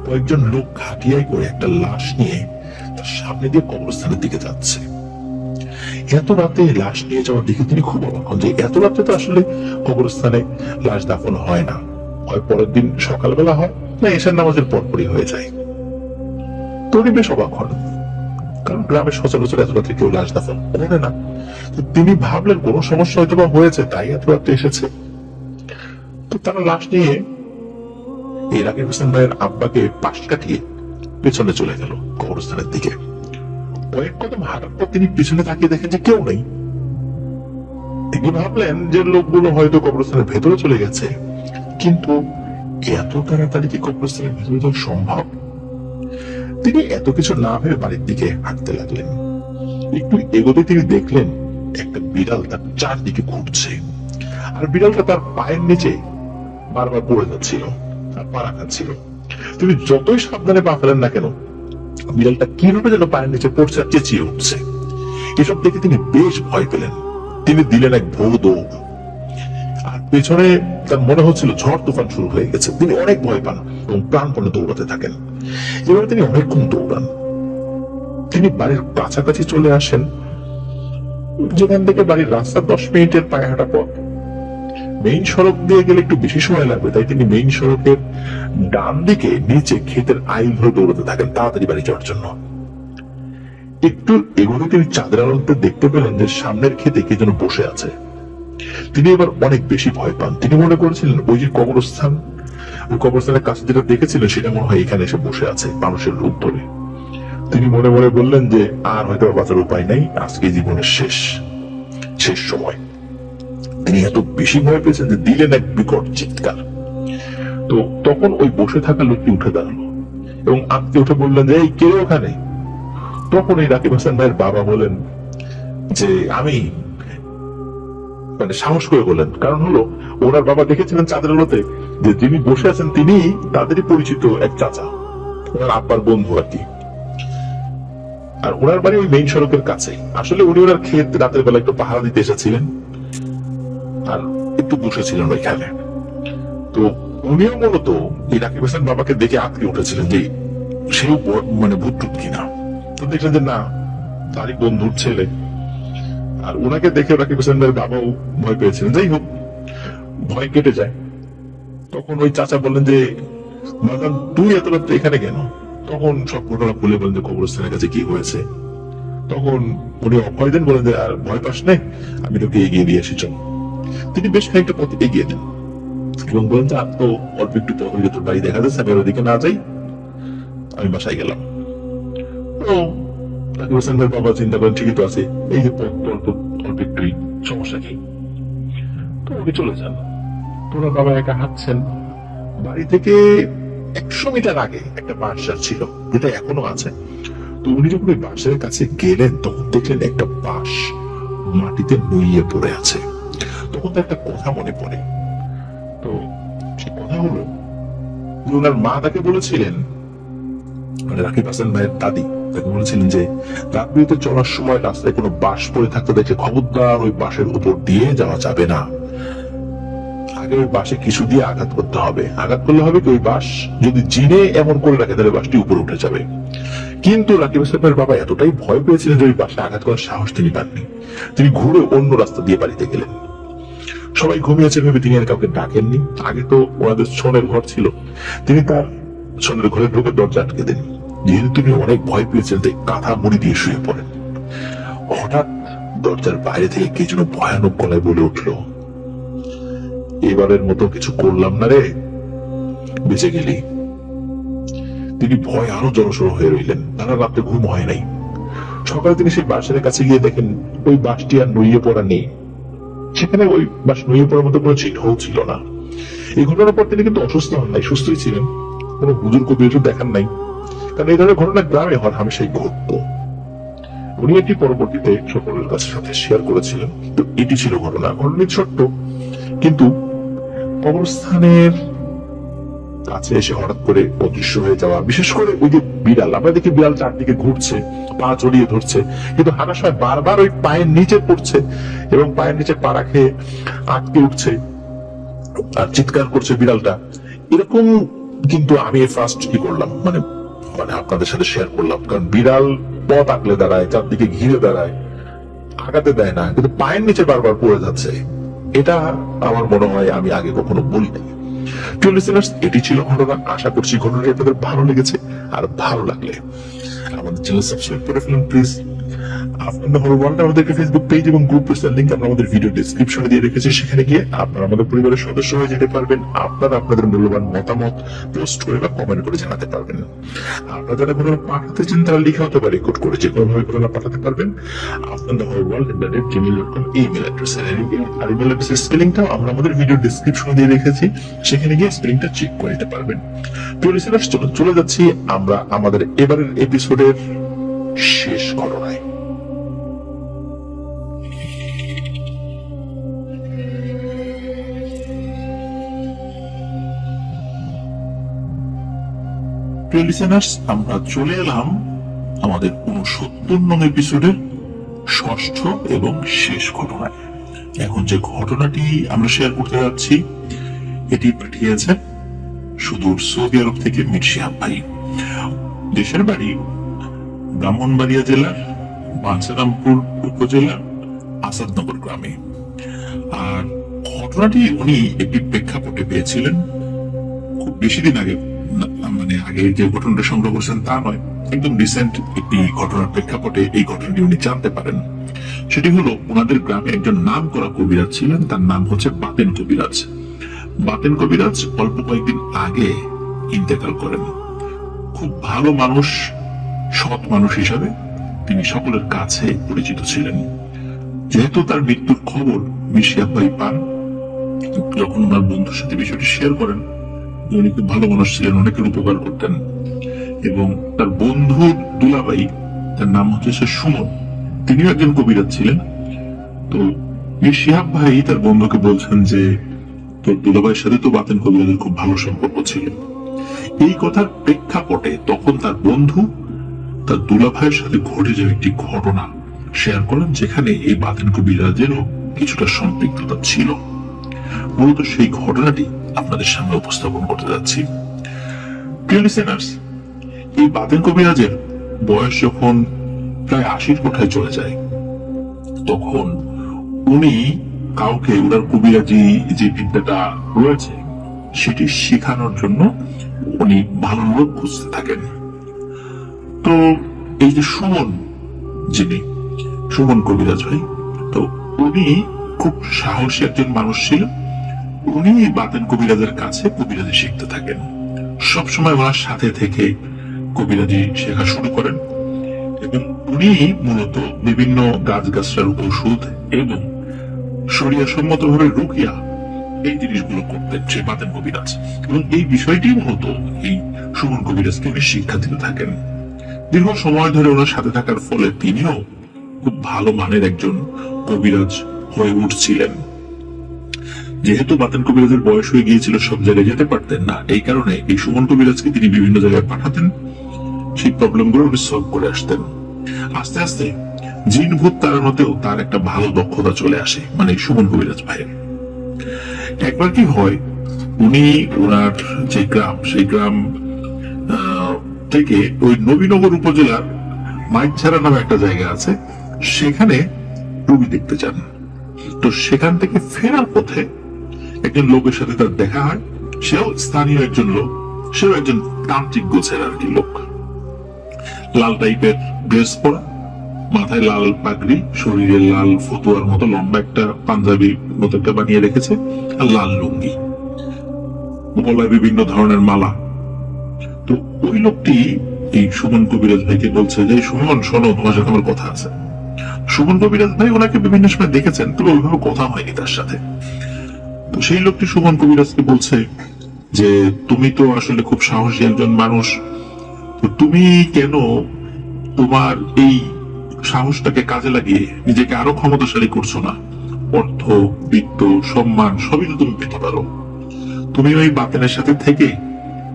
কয়েকজন লোক ঘাটিয়ায় করে একটা লাশ নিয়ে তার সামনে দিয়ে কবরস্থানের দিকে যাচ্ছে। এত রাতে লাশ নিয়ে যাওয়ার দিকে তিনি খুব অবাক হন যে এত রাতে তো আসলে কবরস্থানে লাশ দাফন হয় না, হয় পরের দিন সকালবেলা হয়, না এশার নামাজের পরপরই হয়ে যায়। তো উনি বেশ অবাক হন, কারণ গ্রামের সচরাচর এত রাতে কেউ লাশ দাফন করে না। তিনি ভাবলেন কোনো সমস্যা হয়তো বা হয়েছে, তাই এত রাতে এসেছে। তো তারা লাশ নিয়ে এই রাকিব হাসান ভাইয়ের আব্বাকে পাশ কাটিয়ে পেছনে চলে গেল কবরস্থানের দিকে। কয়েক কদম হাঁটার পর তিনি পিছনে তাকিয়ে দেখেন যে কেউ নেই। তিনি ভাবলেন যে লোকগুলো হয়তো কবরস্থানের ভেতরে চলে গেছে, কিন্তু এত তাড়াতাড়ি কি কবরস্থানের ভেতরে যাওয়া সম্ভব? তিনি এত কিছু না ভেবে বাড়ির দিকে হাঁটতে লাগলেন। একটু এগোতে তিনি দেখলেন একটা বিড়াল তার চারদিকে ঘুরছে, আর বিড়ালটা তার পায়ের নিচে বারবার পড়ে যাচ্ছিল আর পাড়া খাচ্ছিল। তিনি যতই সাবধানে পা ফেলেন না কেন, বিড়ালটা কিভাবে যেন পায়ের নিচে পড়ছে আর চেঁচিয়ে উঠছে। এসব দেখে তিনি বেশ ভয় পেলেন। তিনি দিলেন এক ভৌ দৌড়, আর পেছনে তার মনে হচ্ছিল ঝড় তুফান শুরু হয়ে গেছে। তিনি অনেক ভয় পান এবং প্রাণপণে দৌড়াতে থাকেন। এভাবে তিনি অনেকক্ষণ দৌড়ান। তিনি বাড়ির কাছাকাছি চলে আসেন, যেখান থেকে বাড়ির রাস্তা 10 মিনিটের পায়ে হাঁটা পথ। মেইন সড়ক দিয়ে গেলে একটু বেশি সময় লাগবে, তাই তিনি মেইন সড়কের ডান দিকে নিচে ক্ষেতের আইল ধরে দৌড়াতে থাকেন তাড়াতাড়ি বাড়ি যাওয়ার জন্য। একটু এগোতে তিনি চাঁদের আলোতে দেখতে পেলেন যে সামনের ক্ষেতে কে যেন বসে আছে। তিনি এবার অনেক বেশি ভয় পান। তিনি মনে করেছিলেন ওই যে কবরস্থান, ওই কবরস্থানের কাছে যেটা দেখেছিলেন সেটা মনে হয় এখানে এসে বসে আছে মানুষের রূপ ধরে। তিনি মনে মনে বললেন যে আর হয়তো বাঁচার উপায় নাই, আজকে জীবনের শেষ সময়। তিনি এত বেশি ভয় পেয়েছেন যে দিলেন এক বিকট চিৎকার। তো তখন ওই বসে থাকা লোকটি উঠে দাঁড়ালো এবং আঁকতে উঠে বললেন যে এই কে ওখানে? তখন এই রাকিব হাসান ভাইয়ের বাবা বলেন যে আমি, মানে সাহস করে বলেন, কারণ হলো ওনার বাবা দেখেছিলেন চাঁদের আলোতে যে যিনি বসে আছেন তিনি তাদেরই পরিচিত এক চাচা, ওনার আব্বার বন্ধু আর কি। আর ওনার বাড়ি ওই মেইন সড়কের কাছে। আসলে উনি ওনার ক্ষেত রাতের বেলা একটু পাহারা দিতে এসেছিলেন আর একটু বসেছিলেন ওইখানে। তো উনিও মূলত এই রাকিব হাসান বাবাকে দেখে আঁকড়ে উঠেছিলেন যে সেও মানে ভূত টুত কিনা। তো দেখলেন যে না, তারই বন্ধুর ছেলে। আর ওনাকে দেখে রাকিব হাসান ভাইয়ের বাবাও ভয় পেয়েছিলেন। যাই হোক, ভয় কেটে যায়। তখন ওই চাচা বললেন যে মাদাম তুই এত রাত্রে এখানে কেন? তখন সব ঘটনা খুলে বলেন যে কবরস্থানের কাছে কি হয়েছে। তখন উনি অভয় দেন, বলেন যে আর ভয় পাস নেই, আমি তোকে এগিয়ে দিয়ে এসেছি। তিনি বেশ খানিকটা পথ এগিয়ে দেন এবং বলেন যে আর তো অল্প একটু পথ হয়ে তোর বাড়ি দেখা যাচ্ছে, আমি ওদিকে না যাই, আমি বাসায় গেলাম। তো রাকিব হাসান ভাইয়ের বাবা চিন্তা করেন ঠিকই তো আছে, এই যে পথ অল্প একটুই, সমস্যা কি? তো উনি চলে যান। তোরা বাবা একা হাঁটছেন। বাড়ি থেকে 100 মিটার আগে একটা বাঁশঝাড় ছিল, যেটা এখনো আছে। তো উনি যখন ওই বাঁশের কাছে গেলেন তখন দেখলেন একটা বাঁশ মাটিতে নুইয়ে পড়ে আছে। তখন তো একটা কথা মনে পড়ে। তো সে কথা হলো যে ওনার মা তাকে বলেছিলেন, মানে রাকিব হাসান ভাইয়ের দাদি তাকে বলেছিলেন যে রাত বিরেতে চলার সময় রাস্তায় কোনো বাঁশ পড়ে থাকতে দেখে খবরদার ওই বাঁশের উপর দিয়ে যাওয়া যাবে না। আগে ওই বাঁশে কিছু দিয়ে আঘাত করতে হবে। আঘাত করলে হবে কি, ওই বাঁশ যদি জিনে এমন করে রাখে তাহলে বাঁশটি উপরে উঠে যাবে। কিন্তু রাকিব হাসান ভাইয়ের বাবা এতটাই ভয় পেয়েছিলেন যে ওই বাঁশে আঘাত করার সাহস তিনি পাননি। তিনি ঘুরে অন্য রাস্তা দিয়ে বাড়িতে গেলেন। সবাই ঘুমিয়েছে ভেবে তিনি আর কাউকে ডাকেননি। আগে তো ওনাদের ছনের ঘর ছিল, তিনি তার ছনের ঘরে ঢুকে দরজা আটকে দেন। যেহেতু তিনি অনেক ভয় পেয়েছেন তাই কাঁথা মুড়ি দিয়ে শুয়ে পড়েন। হঠাৎ দরজার বাইরে থেকে কে যেন ভয়ানক গলায় বলে উঠলো, এবারের মতো কিছু করলাম না রে, বেঁচে গেলি। তিনি ভয় আরো জড়সড় হয়ে রইলেন। তারা রাতে ঘুম হয় নাই। সকালে তিনি সেই বাঁশের কাছে গিয়ে দেখেন ওই বাঁশটি আর নুইয়ে পড়া নেই। সেখানে ওই বাঁশ নুইয়ে পড়ার মতো কোনো চিহ্নও ছিল না। এই ঘটনার পর তিনি কিন্তু অসুস্থ হন নাই, সুস্থই ছিলেন। কোনো হুজুর কবিরাজও দেখান নাই, কারণ এই ধরনের ঘটনা গ্রামে হর হামেশাই ঘটতো। উনি এটি পরবর্তীতে সকলের সাথে শেয়ার করেছিলেন। তো এটি ছিল ঘটনাটি ছোট্ট, কিন্তু কবরস্থানের কাছে এসে হঠাৎ করে অদৃশ্য হয়ে যাওয়া, বিশেষ করে ওই যে বিড়াল, আমরা দেখি বিড়াল চারদিকে ঘুরছে, পা জড়িয়ে ধরছে, কিন্তু হাঁটার সময় বারবার ওই পায়ের নিচে পড়ছে এবং পায়ের নিচে পা রাখে আটকে উঠছে আর চিৎকার করছে বিড়ালটা। এরকম কিন্তু আমি ফার্স্ট কি করলাম, মানে আপনাদের সাথে শেয়ার করলাম। কারণ বিড়াল পথ আগলে দাঁড়ায়, চারদিকে ঘিরে দাঁড়ায়, আগাতে দেয় না, কিন্তু পায়ের নিচে বারবার পড়ে যাচ্ছে। এটা আমার মনে হয় আমি আগে কখনো বলি নাই। এটি ছিল ঘটনা। আশা করছি ঘটনাটি আপনাদের ভালো লেগেছে। আর ভালো লাগলে আমাদের চ্যানেল সাবস্ক্রাইব করে ফেলুন please. After the horror world আমাদেরকে ফেসবুক পেজ এবং গ্রুপ পোস্টের লিংক আমরা আমাদের ভিডিও ডেসক্রিপশনে দিয়ে রেখেছি, সেখানে গিয়ে আপনারা আমাদের পরিবারের সদস্য হয়ে যেতে পারবেন। আপনারা আপনাদের মূল্যবান মতামত পোস্ট করে বা কমেন্ট করে জানাতে পারবেন। আপনারা যারা ঘটনা পাঠাতে চান তারা লিখে হতে পারে, রেকর্ড করে যে কোনোভাবে ঘটনা পাঠাতে পারবেন afterthehorrorworld@gmail.com ইমেল অ্যাড্রেসে। আর ইমেল অ্যাড্রেসের স্পেলিংটাও আমরা আমাদের ভিডিও ডেসক্রিপশনে দিয়ে রেখেছি, সেখানে গিয়ে স্পেলিংটা চেক করে নিতে পারবেন। প্রিয় লিসেনার্স, চলে যাচ্ছি আমরা আমাদের এবারের এপিসোডের শেষ ঘটনায়। প্রিয় লিসেনার্স, আমরা চলে এলাম আমাদের 69 নং এপিসোডের ষষ্ঠ এবং শেষ ঘটনায়। এখন যে ঘটনাটি আমরা শেয়ার করতে যাচ্ছি এটি পাঠিয়েছে সুদূর সৌদি আরব থেকে মীর শিহাব ভাই। দেশের বাড়ি ব্রাহ্মণবাড়িয়া জেলার বাঞ্ছারামপুর উপজেলার আসাদনগর গ্রামে। আর ঘটনাটি উনি একটি প্রেক্ষাপটে পেয়েছিলেন খুব বেশি দিন আগে, মানে আগে যে ঘটনাটা সংগ্রহ করেছেন তা নয়, একদম রিসেন্ট একটি ঘটনার প্রেক্ষাপটে এই ঘটনাটি উনি জানতে পারেন। সেটি হলো, ওনাদের গ্রামে একজন নাম করা কবিরাজ ছিলেন, তার নাম হচ্ছে বাতেন কবিরাজ। বাতেন কবিরাজ অল্প কয়েকদিন আগে ইন্তেকাল করেন। খুব ভালো মানুষ, সৎ মানুষ হিসাবে তিনি সকলের কাছে পরিচিত ছিলেন। যেহেতু তার মৃত্যুর খবর মীর শিহাব ভাই পান, যখন ওনার বন্ধুর সাথে বিষয়টি শেয়ার করেন, উনি খুব ভালো মানুষ ছিলেন, অনেকের উপকার করতেন। এবং তার বন্ধু দুলাভাই, তার নাম হচ্ছে সুমন, তিনিও একজন কবিরাজ ছিলেন। তো মীর শিহাব ভাই তার বন্ধুকে বলছেন যে তোর দুলাভাইয়ের সাথে তো বাতেন কবিরাজের খুব ভালো সম্পর্ক ছিল। এই কথার প্রেক্ষাপটে তখন তার বন্ধু তার দুলাভাইয়ের সাথে ঘটে যাওয়া একটি ঘটনা শেয়ার করেন, যেখানে এই বাতেন কবিরাজেরও কিছুটা সম্পৃক্ততা ছিল। মূলত সেই ঘটনাটি আপনাদের সামনে উপস্থাপন করতে যাচ্ছি। প্রিয় লিসেনার্স, এই বাতেন কবিরাজের বয়স যখন প্রায় 80 কোঠায় চলে যায়, তখন উনি কাউকে ওনার কবিরাজি যে বিদ্যাটা রয়েছে সেটি শেখানোর জন্য উনি ভালো লোক খুঁজতে থাকেন। তো এই যে সুমন কবিরাজ ভাই, তো উনি খুব সাহসী একজন মানুষ ছিলেন। উনি বাতেন কবিরাজের কাছে কবিরাজি শিখতে থাকেন। সবসময় ওনার সাথে থেকে কবিরাজি শেখা শুরু করেন এবং উনি মূলত বিভিন্ন গাছগাছরার ঔষধ এবং শরিয়া সম্মতভাবে রুকিয়া এই জিনিসগুলো করতেন সে বাতেন কবিরাজ। এবং এই বিষয়টি মূলত এই সুমন কবিরাজকে উনি শিক্ষা দিতে থাকেন। দীর্ঘ সময় ধরে ওনার সাথে থাকার ফলে তিনিও খুব ভালো মানের একজন কবিরাজ হয়ে উঠছিলেন। যেহেতু বাতেন কবিরাজের বয়স হয়ে গিয়েছিল, সব জায়গায় যেতে পারতেন না, এই কারণে এই সুমন কবিরাজকে তিনি বিভিন্ন জায়গায় পাঠাতেন, সেই প্রবলেমগুলো উনি সলভ করে আসতেন। আস্তে আস্তে জিন ভূত তাড়ানোতেও তার একটা ভালো দক্ষতা চলে আসে, মানে সুমন কবিরাজ ভাইয়ের। একবার কি হয়, উনি ওনার যে গ্রাম, সেই গ্রাম থেকে ওই নবীনগর উপজেলার মাইকছাড়া নামে একটা জায়গা আছে, সেখানে রুগী দেখতে যান। তো সেখান থেকে ফেরার পথে একজন লোকের সাথে তার দেখা হয়। সেও স্থানীয় একজন লোক, সেও একজন তান্ত্রিক গোছের আর কি লোক। লাল টাইপের ড্রেস পরা, মাথায় লাল পাগড়ি, শরীরে লাল ফতুয়ার মতো লম্বা একটা পাঞ্জাবি মতো একটা বানিয়ে রেখেছে, আর লাল লুঙ্গি, গলায় বিভিন্ন ধরনের মালা। তো ওই লোকটি এই সুমন কবিরাজ ভাইকে বলছে যে, সুমন শোনো, তোমার সাথে আমার কথা আছে। সুমন কবিরাজ ভাই ওনাকে বিভিন্ন সময় দেখেছেন, তবে ওইভাবে কথা হয়নি তার সাথে। তো সেই লোকটি সুমন কবিরাজকে বলছে যে, তুমি তো আসলে খুব সাহসী একজন মানুষ, তো তুমি কেন তোমার এই সাহসটাকে কাজে লাগিয়ে নিজেকে আরো ক্ষমতাশালী করছো না? অর্থ, বিত্ত, সম্মান সবই তো তুমি পেতে পারো। তুমি ওই বাতেনের সাথে থেকে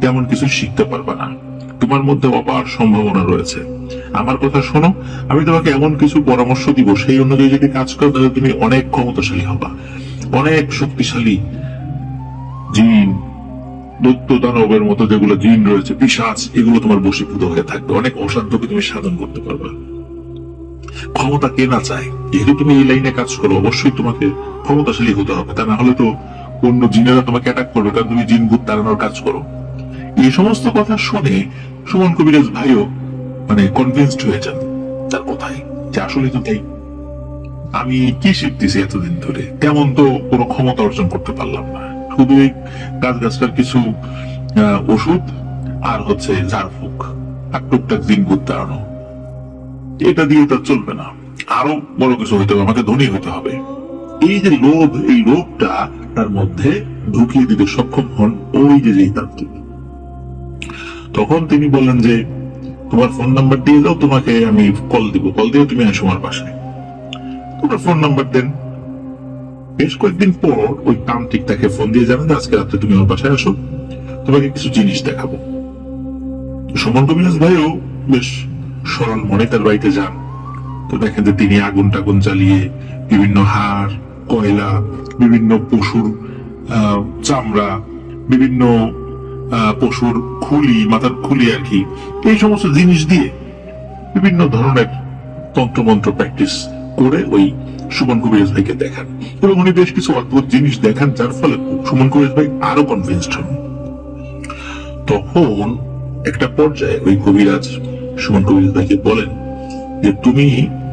তেমন কিছু শিখতে পারবা না, তোমার মধ্যে অপার সম্ভাবনা রয়েছে। আমার কথা শোনো, আমি তোমাকে এমন কিছু পরামর্শ দিব, সেই অনুযায়ী যদি কাজ করো তাহলে তুমি অনেক ক্ষমতাশালী হবা। অনেক শক্তিশালী জিন, দৈত্য দানবের মতো যেগুলো জিন রয়েছে, পিশাচ, এগুলো তোমার বশীভূত হয়ে থাকবে। অনেক অসাধ্যকে তুমি সাধন করতে পারবে। ক্ষমতা কে না চায়? যেহেতু তুমি এই লাইনে কাজ করো, অবশ্যই তোমাকে ক্ষমতাশালী হতে হবে, তা না হলে তো অন্য জিনেরা তোমাকে অ্যাটাক করবে, কারণ তুমি জিন ভূত তাড়ানোর কাজ করো। এই সমস্ত কথা শুনে সুমন কবিরাজ ভাইও মানে কনভিন্সড হয়ে যান তার কথায়। যে আসলে তো তাই, আমি কি শিখতেছি এতদিন ধরে, তেমন তো কোনো ক্ষমতা অর্জন করতে পারলাম না, শুধু এই গাছটার কিছু ওষুধ আর হচ্ছে ঝাড়ফুঁক আর টুকটাক দিন ঘুরতে আনো, এটা দিয়ে তো চলবে না, আরো বড় কিছু হইতে হবে, আমাকে ধনী হতে হবে। এই যে লোভ, এই লোভটা তার মধ্যে ঢুকিয়ে দিতে সক্ষম হন ওই যে তান্ত্রিক। তখন তিনি বললেন যে তোমার ফোন নাম্বার দিয়ে দাও, তোমাকে আমি কল দিব, কল দিয়ে তুমি আসো আমার বাসায়। তোমার ফোন নাম্বার দেন। বেশ কয়েকদিন পর ওই তান্ত্রিক তাকে ফোন দিয়ে জানান আজকে রাত্রে তুমি আমার বাসায় আসো, তোমাকে কিছু জিনিস দেখাবো। সুমন কবিরাজ ভাইও বেশ সরল মনে তার বাড়িতে যান। তো দেখেন যে তিনি আগুন টাগুন জ্বালিয়ে বিভিন্ন হাড়, কয়লা, বিভিন্ন পশুর চামড়া, বিভিন্ন পশুর খুলি, মাথার খুলি আর কি, এই সমস্ত জিনিস দিয়ে বিভিন্ন ধরনের তন্ত্রমন্ত্র প্র্যাকটিস করে ওই সুমন কবিরাজ ভাইকে দেখান, এবং উনি বেশ কিছু অদ্ভুত জিনিস দেখান, যার ফলে সুমন কবিরাজ ভাই আরো কনভিন্সড হন। তখন একটা পর্যায়ে ওই কবিরাজ সুমন কবিরাজ ভাইকে বলেন যে তুমি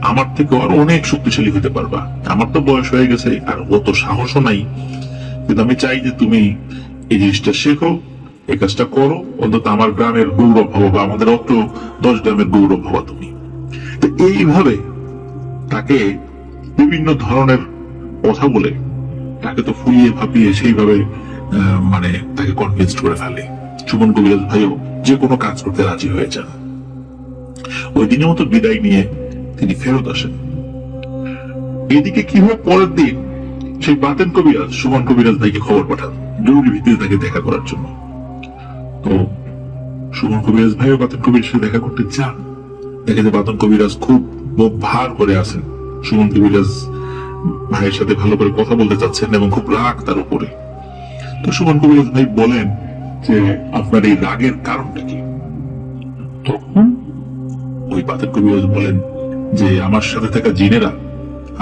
আমার থেকে আরো অনেক শক্তিশালী হতে পারবা, আমার তো বয়স হয়ে গেছে আর অত সাহসও নাই, কিন্তু আমি চাই যে তুমি এই জিনিসটা শেখো, এই কাজটা করো, অন্তত আমার গ্রামের গৌরব হবো বা আমাদের অত 10 গ্রামের গৌরব হবা তুমি। তো এইভাবে তাকে বিভিন্ন ধরনের কথা বলে তাকে তো ফুলিয়ে ভাবিয়ে সেইভাবে মানে তাকে কনভিন্স করে ফেলে। সুমন কবিরাজ ভাইও যে কোনো কাজ করতে রাজি হয়ে যান। ওই দিনের মতো বিদায় নিয়ে তিনি ফেরত আসেন। এদিকে কি হয়, পরের দিন সেই বাতেন কবিরাজ সুমন কবিরাজ ভাইকে খবর পাঠান জরুরি ভিত্তিতে তাকে দেখা করার জন্য। তো সুমন কবিরাজ ভাইও বাতেন কবিরাজ সাথে দেখা করতে যান। দেখে যে বাতেন কবিরাজ খুব মুখ ভার করে আছেন, সুমন কবিরাজ ভাইয়ের সাথে ভালো করে কথা বলতে চাচ্ছেন এবং খুব রাগ তার উপরে। তো সুমন কবিরাজ ভাই বলেন যে আপনার এই রাগের কারণটা কি? তখন ওই বাতেন কবিরাজ বলেন যে আমার সাথে থাকা জিনেরা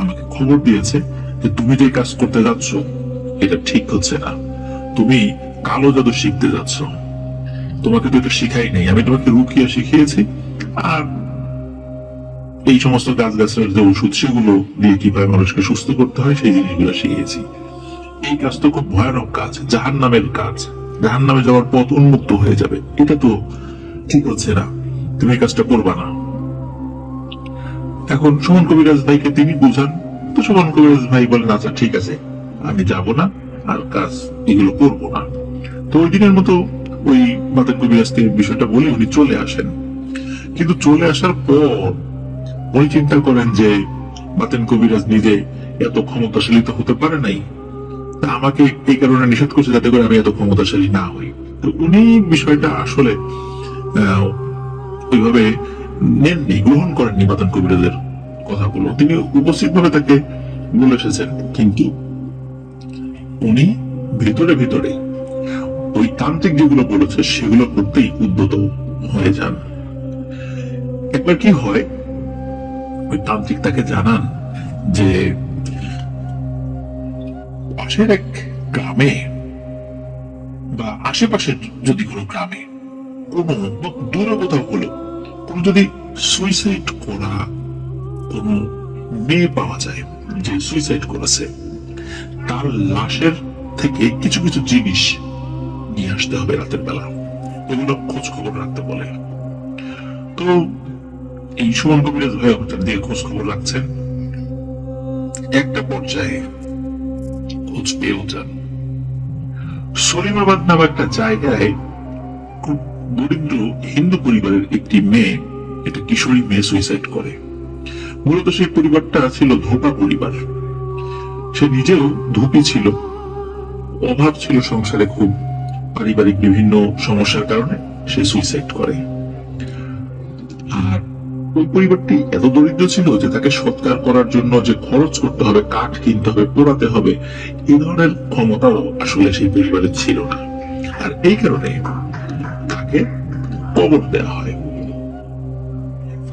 আমাকে খবর দিয়েছে যে তুমি যে কাজ করতে যাচ্ছ এটা ঠিক হচ্ছে না, তুমি কালো জাদু শিখতে যাচ্ছ। তোমাকে তো এটা শিখাই নেই, আমি তোমাকে রুকিয়া শিখিয়েছি আর এই সমস্ত গাছগাছার যে ওষুধ সেগুলো দিয়ে কিভাবে মানুষকে সুস্থ করতে হয় সেই জিনিসগুলো শিখিয়েছি। এই কাজ তো খুব ভয়ানক কাজ, জাহান্নামের কাজ, জাহান্নামে যাওয়ার পথ উন্মুক্ত হয়ে যাবে, এটা তো ঠিক হচ্ছে না, তুমি এই কাজটা করবা না। এখন সুমন কবিরাজ ভাইকে তিনি বুঝান। তো সুমন কবিরাজ ভাই বলেন আচ্ছা ঠিক আছে, আমি যাব না আর কাজ এগুলো করবো না। তো ওই দিনের মতো ওই বাতেন কবিরাজকে বিষয়টা বলে উনি চলে আসেন। কিন্তু চলে আসার পর উনি চিন্তা করেন যে বাতেন কবিরাজ নিজে এত ক্ষমতাশালী তো হতে পারে নাই, আমাকে এই কারণে নিষেধ করছে যাতে করে আমি এত ক্ষমতাশালী না হই। তো উনি বিষয়টা আসলে ওইভাবে নেননি, গ্রহণ করেননি বাতেন কবিরাজের কথাগুলো। তিনি উপস্থিত ভাবে তাকে বলে এসেছেন, কিন্তু উনি ভিতরে ভিতরে ওই তান্ত্রিক যেগুলো বলেছে সেগুলো করতেই উদ্যত হয়ে যান। একবার কি হয়, ওই তান্ত্রিক তাকে জানান যে পাশের এক গ্রামে বা আশেপাশের যদি কোনো গ্রামে কোনো দূরে কোথাও হলো কোনো যদি সুইসাইড করা কোনো মেয়ে পাওয়া যায় যে সুইসাইড করেছে, তার লাশের থেকে কিছু কিছু জিনিস নিয়ে আসতে হবে রাতের বেলা, এগুলো খোঁজ খবর রাখতে বলে। তো এই সুমন কবিরাজ ভাই তার দিয়ে খোঁজ খবর রাখছেন। একটা পর্যায়ে খোঁজ পেয়েও যান সলিমাবাদ নামে একটা জায়গায় খুব দরিদ্র হিন্দু পরিবারের একটি মেয়ে, একটা কিশোরী মেয়ে সুইসাইড করে। মূলত সেই পরিবারটা ছিল ধোপা পরিবার, সে নিজেও ধূপী ছিল, অভাব ছিল সংসারে খুব, পারিবারিক বিভিন্ন সমস্যার কারণে সে সুইসাইড করে। আর ওই পরিবারটি এত দরিদ্র ছিল যে তাকে সৎকার করার জন্য যে খরচ করতে হবে, কাঠ কিনতে হবে, পোড়াতে হবে, এই ধরনের ক্ষমতাও আসলে সেই পরিবারের ছিল না। আর এই কারণে তাকে কবর দেওয়া হয়,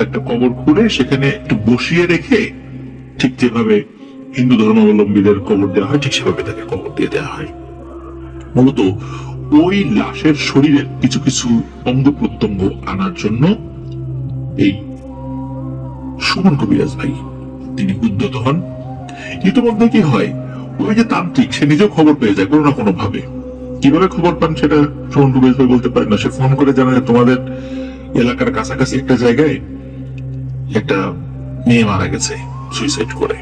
একটা কবর খুঁড়ে সেখানে একটু বসিয়ে রেখে ঠিক যেভাবে হিন্দু ধর্মাবলম্বীদের কবর দেওয়া হয় ঠিক সেভাবে তাকে কবর দিয়ে দেওয়া হয়। মূলত ওই লাশের শরীরের কিছু কিছু অঙ্গ প্রত্যঙ্গ আনার জন্য এই সুমন কবিরাজ ভাই তিনি উদ্যত হন। ইতিমধ্যে কি হয়, ওই যে তান্ত্রিক সে নিজেও খবর পেয়ে যায় কোনো না কোনো ভাবে। কিভাবে খবর পান সেটা সুমন কবিরাজ ভাই বলতে পারেন না। সে ফোন করে জানায় তোমাদের এলাকার কাছাকাছি একটা জায়গায় একটা মেয়ে মারা গেছে সুইসাইড করে,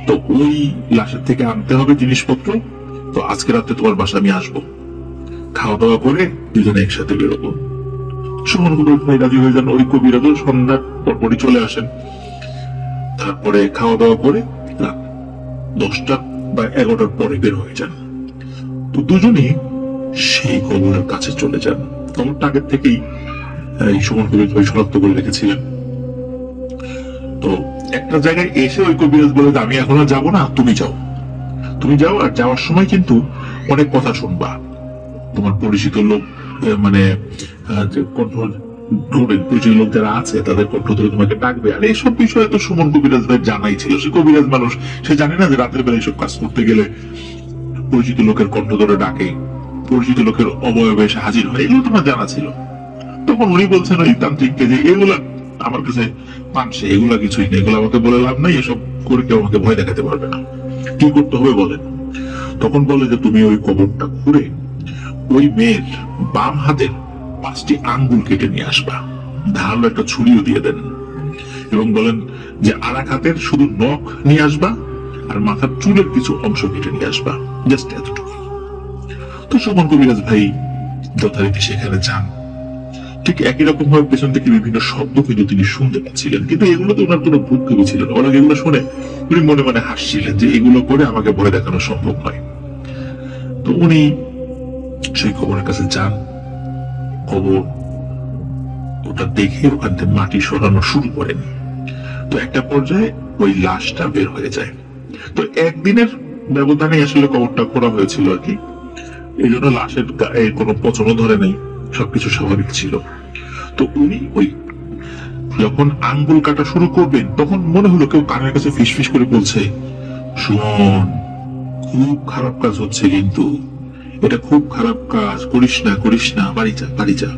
তো ওই লাশের থেকে আনতে হবে জিনিসপত্র, তো আজকে রাতে তোমার বাসা আমি আসবো, খাওয়া দাওয়া করে দুজনে একসাথে বেরোবো। সুমন কবিরাজ ভাই রাজি হয়ে যান। ওই কবিরাজও সন্ধ্যার পরপরই চলে আসেন। তারপরে খাওয়া দাওয়া করে রাত 10টা বা 11টার পরে বের হয়ে যান। তো দুজনেই সেই কবরের কাছে চলে যান। কবরটা আগের থেকেই এই সুমন কবিরাজ ভাই শনাক্ত করে রেখেছিলেন। তো একটা জায়গায় এসে ওই কবিরাজ বলে আমি এখন আর যাবো না, তুমি যাও, তুমি যাও, আর যাওয়ার সময় কিন্তু অনেক কথা শুনবা। তোমার পরিচিত লোক মানে পরিচিত লোক যারা আছে তাদের কণ্ঠ ধরে তোমাকে ডাকবে। আর এইসব বিষয়ে তো সুমন কবিরাজ ভাই জানাই ছিল। সে কবিরাজ মানুষ, সে জানে না যে রাতের বেলা এইসব কাজ করতে গেলে পরিচিত লোকের কণ্ঠ ধরে ডাকে, পরিচিত লোকের অবয়বে এসে হাজির হয়, এগুলো তোমার জানা ছিল। তখন উনি বলছেন ওই তান্ত্রিককে যে এগুলা আমার কাছে মানছে, এগুলা কিছুই নেই, এগুলো আমাকে বলে লাভ নাই, এসব করে কেউ আমাকে ভয় দেখাতে পারবে না, কি করতে হবে বলেন। তখন বলে যে তুমি ওই কবরটা ঘুরে ওই মেয়ের বাম হাতের 5টি আঙ্গুল কেটে নিয়ে আসবা, ধারালো একটা ছুরিও দিয়ে দেন, এবং বলেন যে আর এক হাতের শুধু নখ নিয়ে আসবা আর মাথার চুলের কিছু অংশ কেটে নিয়ে আসবা, জাস্ট এতটুকু। তো সুমন কবিরাজ ভাই যথারীতি সেখানে যান। ঠিক একই রকম ভাবে পেছন থেকে বিভিন্ন শব্দ কিন্তু তিনি শুনতে পাচ্ছিলেন, কিন্তু এগুলোতে ওনার কোনো ভ্রুক্ষেপই ছিল না। ওরা এগুলো শুনে উনি মনে মনে হাসছিলেন যে এগুলো করে আমাকে ভয় দেখানো সম্ভব নয়। তো উনি সেই কবরের কাছে যান। কবর ওটা দেখে ওখান থেকে মাটি সরানো শুরু করেন। তো একটা পর্যায়ে ওই লাশটা বের হয়ে যায়। তো একদিনের ব্যবধানে আসলে কবরটা খোঁড়া হয়েছিল আর কি, এই জন্য লাশের গায়ে কোনো পচনও ধরে নাই, সবকিছু স্বাভাবিক ছিল। তো উনি ওই যখন আঙ্গুল কাটা শুরু করবেন তখন মনে হলো কেউ কানের কাছে ফিসফিস করে বলছে, শোন, খুব খারাপ কাজ হচ্ছে, কিন্তু এটা খুব খারাপ কাজ, করিস না, করিস না, বাড়ি যা, বাড়ি যা,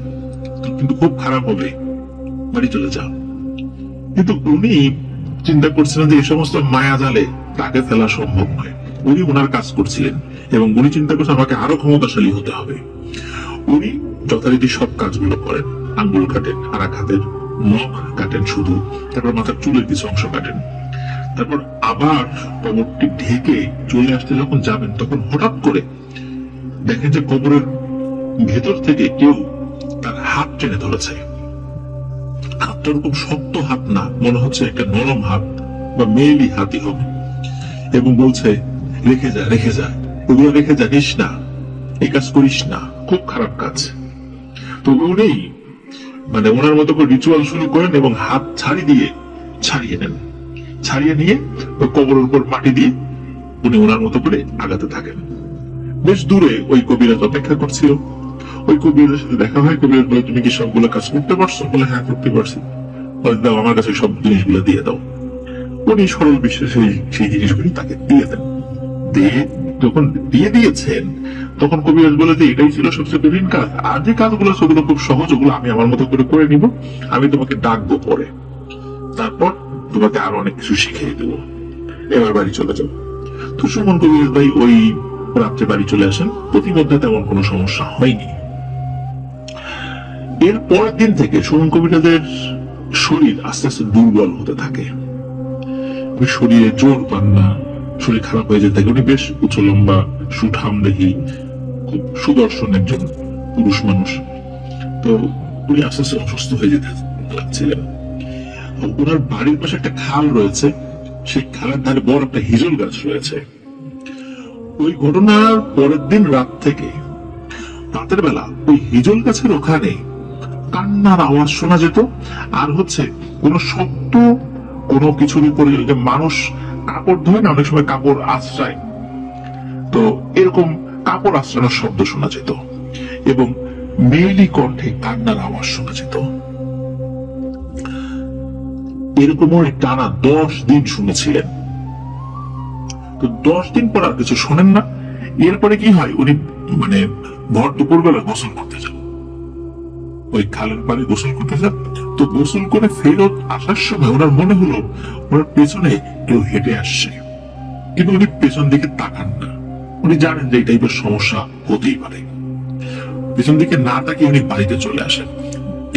কিন্তু খুব খারাপ হবে, বাড়ি চলে যা। কিন্তু উনি চিন্তা করছিলেন যে এই সমস্ত মায়া জালে তাকে ফেলা সম্ভব নয়। উনি ওনার কাজ করছিলেন এবং উনি চিন্তা করছেন আমাকে আরো ক্ষমতাশালী হতে হবে। উনি যথারীতি সব কাজগুলো করেন, আঙ্গুল কাটেন, আর এক হাতের নখ কাটেন শুধু, তারপর মাথার চুলের কিছু অংশ কাটেন। তারপর আবার কবরটি ঢেকে চলে আসতে যখন যাবেন তখন হঠাৎ করে দেখেন যে কবরের ভেতর থেকে কেউ তার হাত টেনে ধরেছে। হাতটা ওরকম শক্ত হাত না, মনে হচ্ছে একটা নরম হাত বা মেয়েলি হাতই হবে, এবং বলছে রেখে যা, রেখে যা, ওগুলো রেখে জানিস না, এই কাজ করিস না, খুব খারাপ কাজ। তো উনি মানে ওনার মতো করে রিচুয়াল শুরু করেন এবং হাত ছাড়িয়ে নেন। ছাড়িয়ে নিয়ে ওই কবরের উপর মাটি দিয়ে উনি ওনার মতো করে আগাতে থাকেন। বেশ দূরে ওই কবিরাজ অপেক্ষা করছিল। ওই কবিরাজের সাথে দেখা হয়। কবিরাজ বলে তুমি কি সবগুলো কাজ করতে পারছো? বলে হ্যাঁ, করতে পারছি। দাও আমার কাছে সব জিনিসগুলো দিয়ে দাও। উনি সরল বিশ্বাসে সেই জিনিসগুলি তাকে দিয়ে দেন। যখন দিয়ে দিয়েছেন তখন কবিরাজ বলে যে এটাই ছিল সবচেয়ে কঠিন কাজ, আর যে কাজগুলো সেগুলো খুব সহজ, ওগুলো আমি আমার মতো করে নিব, আমি তোমাকে ডাকবো পরে, তারপর তোমাকে আরো অনেক কিছু শিখিয়ে দেবো, এবার বাড়ি চলে যাও। তো সুমন কবিরাজ ভাই ওই রাত্রে বাড়ি চলে আসেন। প্রতিমধ্যে তেমন কোনো সমস্যা হয়নি। এর পরের দিন থেকে সুমন কবিরাজের শরীর আস্তে আস্তে দুর্বল হতে থাকে। শরীরে জোর পান না, শরীর খারাপ হয়ে যেতে থাকে। উনি বেশ উঁচু লম্বা, সুঠাম দেহি, খুব সুদর্শন একজন পুরুষ মানুষ। তো উনি আস্তে আস্তে অসুস্থ হয়ে যেতে লাগছিলেন। ওনার বাড়ির পাশে একটা খাল রয়েছে, সেই খালের ধারে বড় একটা হিজল গাছ রয়েছে। ওই ঘটনার পরের দিন রাত থেকে রাতের বেলা ওই হিজল গাছের ওখানে কান্নার আওয়াজ শোনা যেত। আর হচ্ছে কোন শক্ত কোনো কিছুর উপরে মানুষ কাপড় ধরে না, অনেক সময় কাপড় আশ্রায়, তো এরকম কাপড় আশ্রানোর শব্দ শোনা যেত এবং মেয়েলি কণ্ঠে কান্নার আওয়াজ শোনা যেত। এরকম টানা 10 দিন শুনেছিলেন। তো 10 দিন পর আর কিছু শোনেন না। এরপরে কি হয়, উনি মানে ভর দুপুর বেলা গোসল করতে যান। ওই খালের পানি গোসল করতে যান। তো গোসল করে ফেরত আসার সময় ওনার মনে হলো ওনার পেছনে কেউ হেঁটে আসছে, কিন্তু উনি পেছন দিকে তাকান না। উনি জানেন যে এই টাইপের সমস্যা হতেই পারে। পেছন দিকে না তাকিয়ে উনি বাড়িতে চলে আসেন।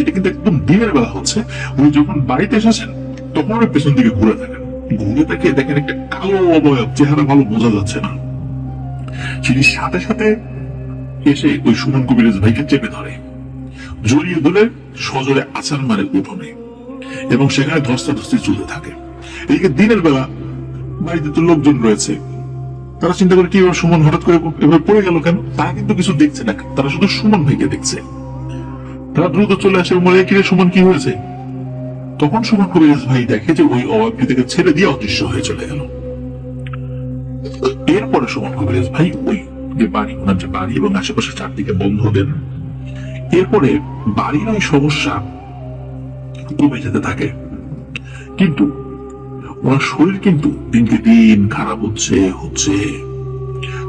এটা কিন্তু একদম দিনের বেলা হচ্ছে। উনি যখন বাড়িতে এসেছেন তখন উনি পেছন দিকে ঘুরে থাকেন। ঘুরে তাকিয়ে দেখেন একটা কালো অবয়ব, চেহারা ভালো বোঝা যাচ্ছে না। তিনি সাথে সাথে এসে ওই সুমন কবিরাজ ভাইকে চেপে ধরে, জড়িয়ে ধরে সজোরে আছাড় মারে উঠোনে, এবং সেখানে ধস্তাধস্তি চলতে থাকে। এদিকে দিনের বেলা বাড়িতে তো লোকজন রয়েছে, তারা চিন্তা করে কি সুমন হঠাৎ করে এভাবে পড়ে গেল কেন। তারা কিন্তু কিছু দেখছে না, তারা শুধু সুমন ভাইকে দেখছে। তারা দ্রুত চলে আসে এবং বলে, কিরে সুমন, কি হয়েছে? তখন সুমন কবিরাজ ভাই দেখে যে ওই অভাবটি থেকে ছেড়ে দিয়ে অদৃশ্য হয়ে চলে গেল। এরপরে সুমন কবিরাজ ভাই ওই যে বাড়ি, ওনার যে বাড়ি এবং আশেপাশে চারদিকে বন্ধ দেন। এরপরে বাড়ির ওই সমস্যা কমে যেতে থাকে, কিন্তু ওনার শরীর কিন্তু দিনকে দিন খারাপ হচ্ছে।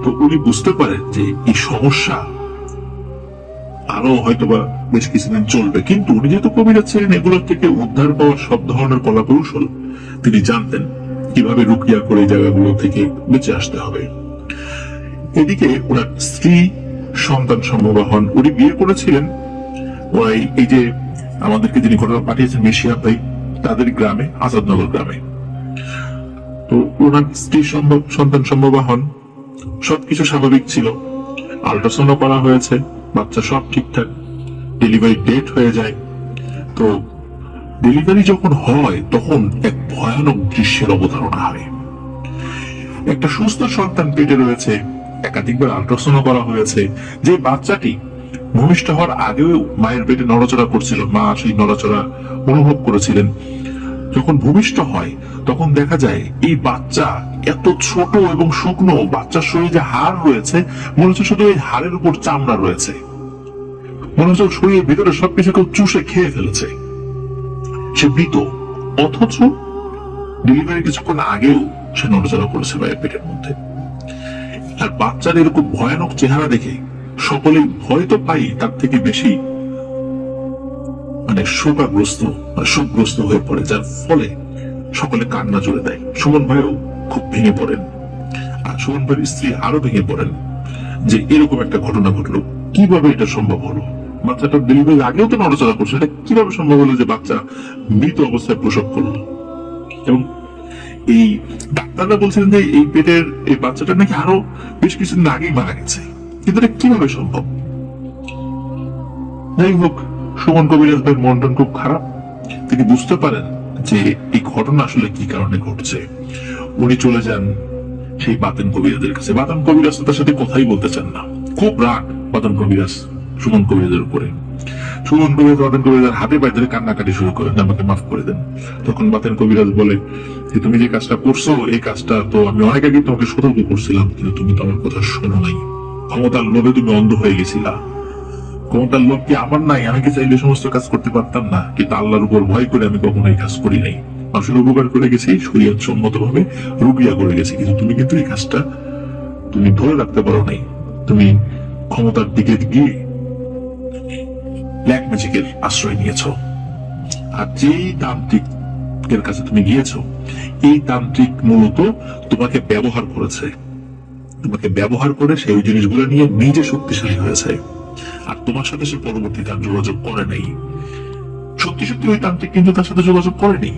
তো উনি বুঝতে পারেন যে এই সমস্যা আরো হয়তোবা বেশ কিছুদিন চলবে, কিন্তু উনি যেহেতু কবিরাজ ছিলেন, এগুলোর থেকে উদ্ধার পাওয়ার সব ধরনের কলা কৌশল তিনি জানতেন, কিভাবে রুকিয়া করে এই জায়গাগুলো থেকে বেঁচে আসতে হবে। এদিকে ওনার স্ত্রী, সন্তান সম্ভবা হন। উনি বিয়ে করেছিলেন ওই এই যে আমাদেরকে যিনি ঘটনা পাঠিয়েছেন মেশিয়া ভাই, তাদের গ্রামে, আজাদনগর গ্রামে। তো ওনার স্ত্রী সন্তান সম্ভবা হন। সবকিছু স্বাভাবিক ছিল, আল্ট্রাসাউন্ড করা হয়েছে, বাচ্চা সব ঠিকঠাক, ডেলিভারি ডেট হয়ে যায়। তো ডেলিভারি যখন হয় তখন এক ভয়ানক দৃশ্যের অবধারণা হয়। একটা সুস্থ সন্তান পেটে রয়েছে, একাধিকবার আল্ট্রাসাউন্ড করা হয়েছে। যে বাচ্চাটি ভূমিষ্ঠ হওয়ার আগেও মায়ের পেটে নড়াচড়া করছিল, মা সেই নড়াচড়া অনুভব করেছিলেন। যখন ভূমিষ্ঠ হয় তখন দেখা যায় এই বাচ্চা এত ছোট এবং শুকনো, বাচ্চার শরীরে যে হাড় রয়েছে মনে হচ্ছে শুধু এই হাড়ের উপর চামড়া রয়েছে, মনে হচ্ছে শরীরের ভিতরে সবকিছু কেউ চুষে খেয়ে ফেলেছে। সে মৃত, অথচ ডেলিভারি কিছুক্ষণ আগেও সে নড়াচড়া করেছে মায়ের পেটের মধ্যে। আর বাচ্চার এরকম ভয়ানক চেহারা দেখে সকলে ভয় তো পাই, তার থেকে বেশি শোকগ্রস্ত হয়ে পড়ে, যার ফলে সকলে কান্না জুড়ে দেয়। সুমন ভাইও খুব ভেঙে পড়েন, আর সুমন ভাইয়ের স্ত্রী আরো ভেঙে পড়েন যে এরকম একটা ঘটনা ঘটলো, কিভাবে এটা সম্ভব হলো? বাচ্চাটা ডেলিভারি আগেও তো নড়াচড়া করছে, এটা কিভাবে সম্ভব হলো যে বাচ্চা মৃত অবস্থায় প্রসব করলো? এবং এই ডাক্তাররা বলছিলেন যে এই পেটের এই বাচ্চাটা নাকি আরো বেশ কিছুদিন আগেই মারা গেছে, কিন্তু এটা কিভাবে সম্ভব? যাই হোক, সুমন কবিরাজ ভাইয়ের মনটা খুব খারাপ। তিনি বুঝতে পারেন যে এই ঘটনা আসলে কি কারণে ঘটছে। উনি চলে যান সেই বাতেন কবিরাজের কাছে। বাতেন কবিরাজ তার সাথে কথাই বলতে চান না, খুব রাগ বাতেন কবিরাজ সুমন কবিরাজের উপরে। সুমন কবিরাজ বাতেন কবিরাজের হাতে পায়ে ধরে কান্নাকাটি শুরু করেন, আমাকে মাফ করে দেন। তখন বাতেন কবিরাজ বলে যে তুমি যে কাজটা করছো, এই কাজটা তো আমি অনেক আগে তোমাকে সতর্ক করছিলাম, কিন্তু তুমি তো আমার কথা শোনো নাই। ক্ষমতার লোভে তুমি অন্ধ হয়ে গেছিলা। ক্ষমতার লোভ কি আমার নাই? আমি কি চাইলে সমস্ত কাজ করতে পারতাম না? কিন্তু আল্লাহর উপর ভয় করে আমি কখনো এই কাজ করি নাই। মানুষের উপকার করে গেছি, শরীয়ত সম্মত ভাবে রুকিয়া করে গেছি, কিন্তু তুমি কিন্তু এই কাজটা তুমি ধরে রাখতে পারো নাই। তুমি ক্ষমতার দিকে গিয়ে ব্ল্যাক ম্যাজিকের আশ্রয় নিয়েছো। আর যেই তান্ত্রিকের কাছে তুমি গিয়েছো, এই তান্ত্রিক মূলত তোমাকে ব্যবহার করেছে। তোমাকে ব্যবহার করে সেই জিনিসগুলো নিয়ে নিজে শক্তিশালী হয়েছে, আর তোমার সাথে সে পরবর্তীতে আর যোগাযোগ করে নেই। সত্যি সত্যি ওই তান্ত্রিক কিন্তু তার সাথে যোগাযোগ করেনি।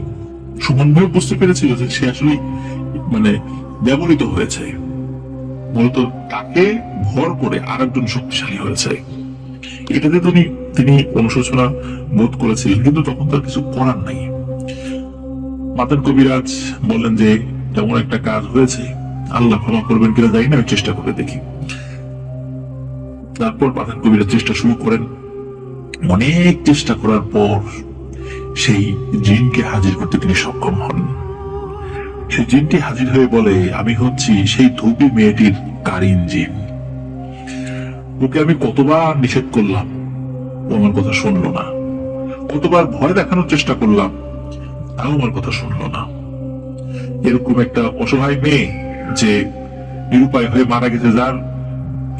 সুমন ভাই বুঝতে পেরেছিল যে সে আসলে ব্যবহৃত হয়েছে, মূলত তাকে ভর করে আর একজন শক্তিশালী হয়েছে। এটাতে তিনি অনুশোচনা বোধ করেছিলেন, কিন্তু তখন তার কিছু করার নাই। বাতেন কবিরাজ বললেন যে এমন একটা কাজ হয়েছে, আল্লাহ ক্ষমা করবেন কিনা জানি না, আমি চেষ্টা করে দেখি। তারপর বাতেন কবিরাজ চেষ্টা শুরু করেন। অনেক চেষ্টা করার পর সেই জিনকে হাজির করতে তিনি সক্ষম হন। সেই জিনটি হাজির হয়ে বলে, আমি হচ্ছি সেই ধুবি মেয়েটির কারিন জিন। ওকে আমি কতবার নিষেধ করলাম, ও আমার কথা শুনলো না। কতবার ভয় দেখানোর চেষ্টা করলাম, তাও আমার কথা শুনলো না। এরকম একটা অসহায় মেয়ে যে নিরুপায় হয়ে মারা গেছে, যার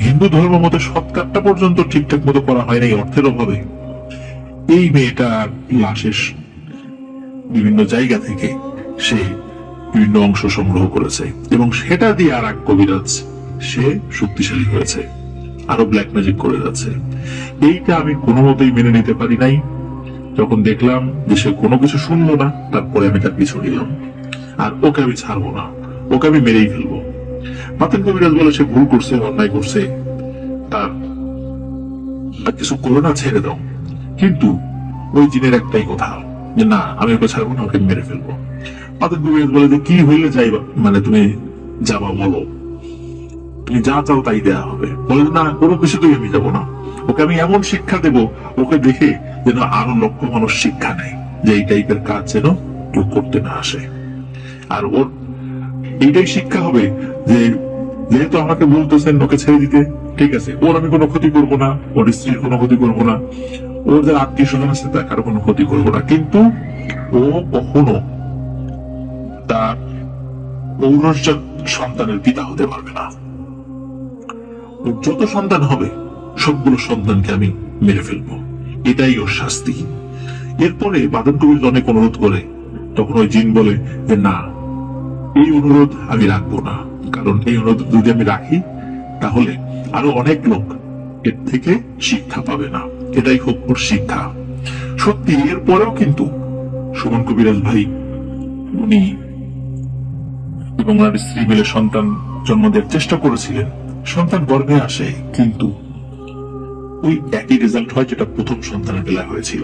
হিন্দু ধর্ম মতে সৎকারটা পর্যন্ত ঠিকঠাক মতো করা হয় নাই অর্থের অভাবে, এই মেয়েটার লাশের বিভিন্ন জায়গা থেকে সে বিভিন্ন অংশ সংগ্রহ করেছে এবং সেটা দিয়ে আর এক কবিরাজ সে শক্তিশালী হয়েছে, আরো ব্ল্যাক ম্যাজিক করে যাচ্ছে। এইটা আমি কোনো মতেই মেনে নিতে পারি নাই। যখন দেখলাম যে সে কোনো কিছু শুনলো না, তারপরে আমি তার পিছু নিলাম, আর ওকে আমি ছাড়বো না, ওকে আমি মেরেই ফেলবো। মাতেন কবিরাজ বলে সে ভুল করছে, অন্যায় করছে, তার কিছু করো না, ছেড়ে দাও। কিন্তু ওই জিনের একটাই কথা যে না, আমি ওকে ছাড়বো না, ওকে মেরে ফেলবো। মাতেন কবিরাজ বলে যে কি হইলে যাইবা, মানে তুমি যাবা, বলো, তুমি যা চাও তাই দেয়া হবে। বলে না, কোনো কিছুতেই আমি যাবো না, ওকে আমি এমন শিক্ষা দেব, ওকে দেখে যেন আরো লক্ষ মানুষ শিক্ষা নেয় যে এই টাইপের কাজ যেন কেউ করতে না আসে। আর ওর এইটাই শিক্ষা হবে যে যেহেতু আমাকে বলতেছেন ওকে ছেড়ে দিতে, ঠিক আছে, ওর আমি কোনো ক্ষতি করবো না, ওর স্ত্রীর কোনো ক্ষতি করবো না, ওর যারা আত্মীয় স্বজন আছে তার কারো কোনো ক্ষতি করবো না, কিন্তু ও কখনো তার ঔরসজাত সন্তানের পিতা হতে পারবে না। ওর যত সন্তান হবে সবগুলো সন্তানকে আমি মেরে ফেলবো, এটাই ওর শাস্তি। এরপরে বাদন কবির অনেক অনুরোধ করে, তখন ওই জিন বলে যে না, এই অনুরোধ আমি রাখবো না, কারণ এই অনুরোধ যদি আমি রাখি তাহলে আরো অনেক লোক এর থেকে শিক্ষা পাবে না, এটাই হোক ওর শিক্ষা। সত্যি এরপরেও কিন্তু সুমন কবিরাজ ভাই উনি এবং ওনার স্ত্রী মিলে সন্তান জন্ম দেওয়ার চেষ্টা করেছিলেন, সন্তান গর্ভে আসে, কিন্তু ওই একই রেজাল্ট হয় যেটা প্রথম সন্তানের বেলায় হয়েছিল।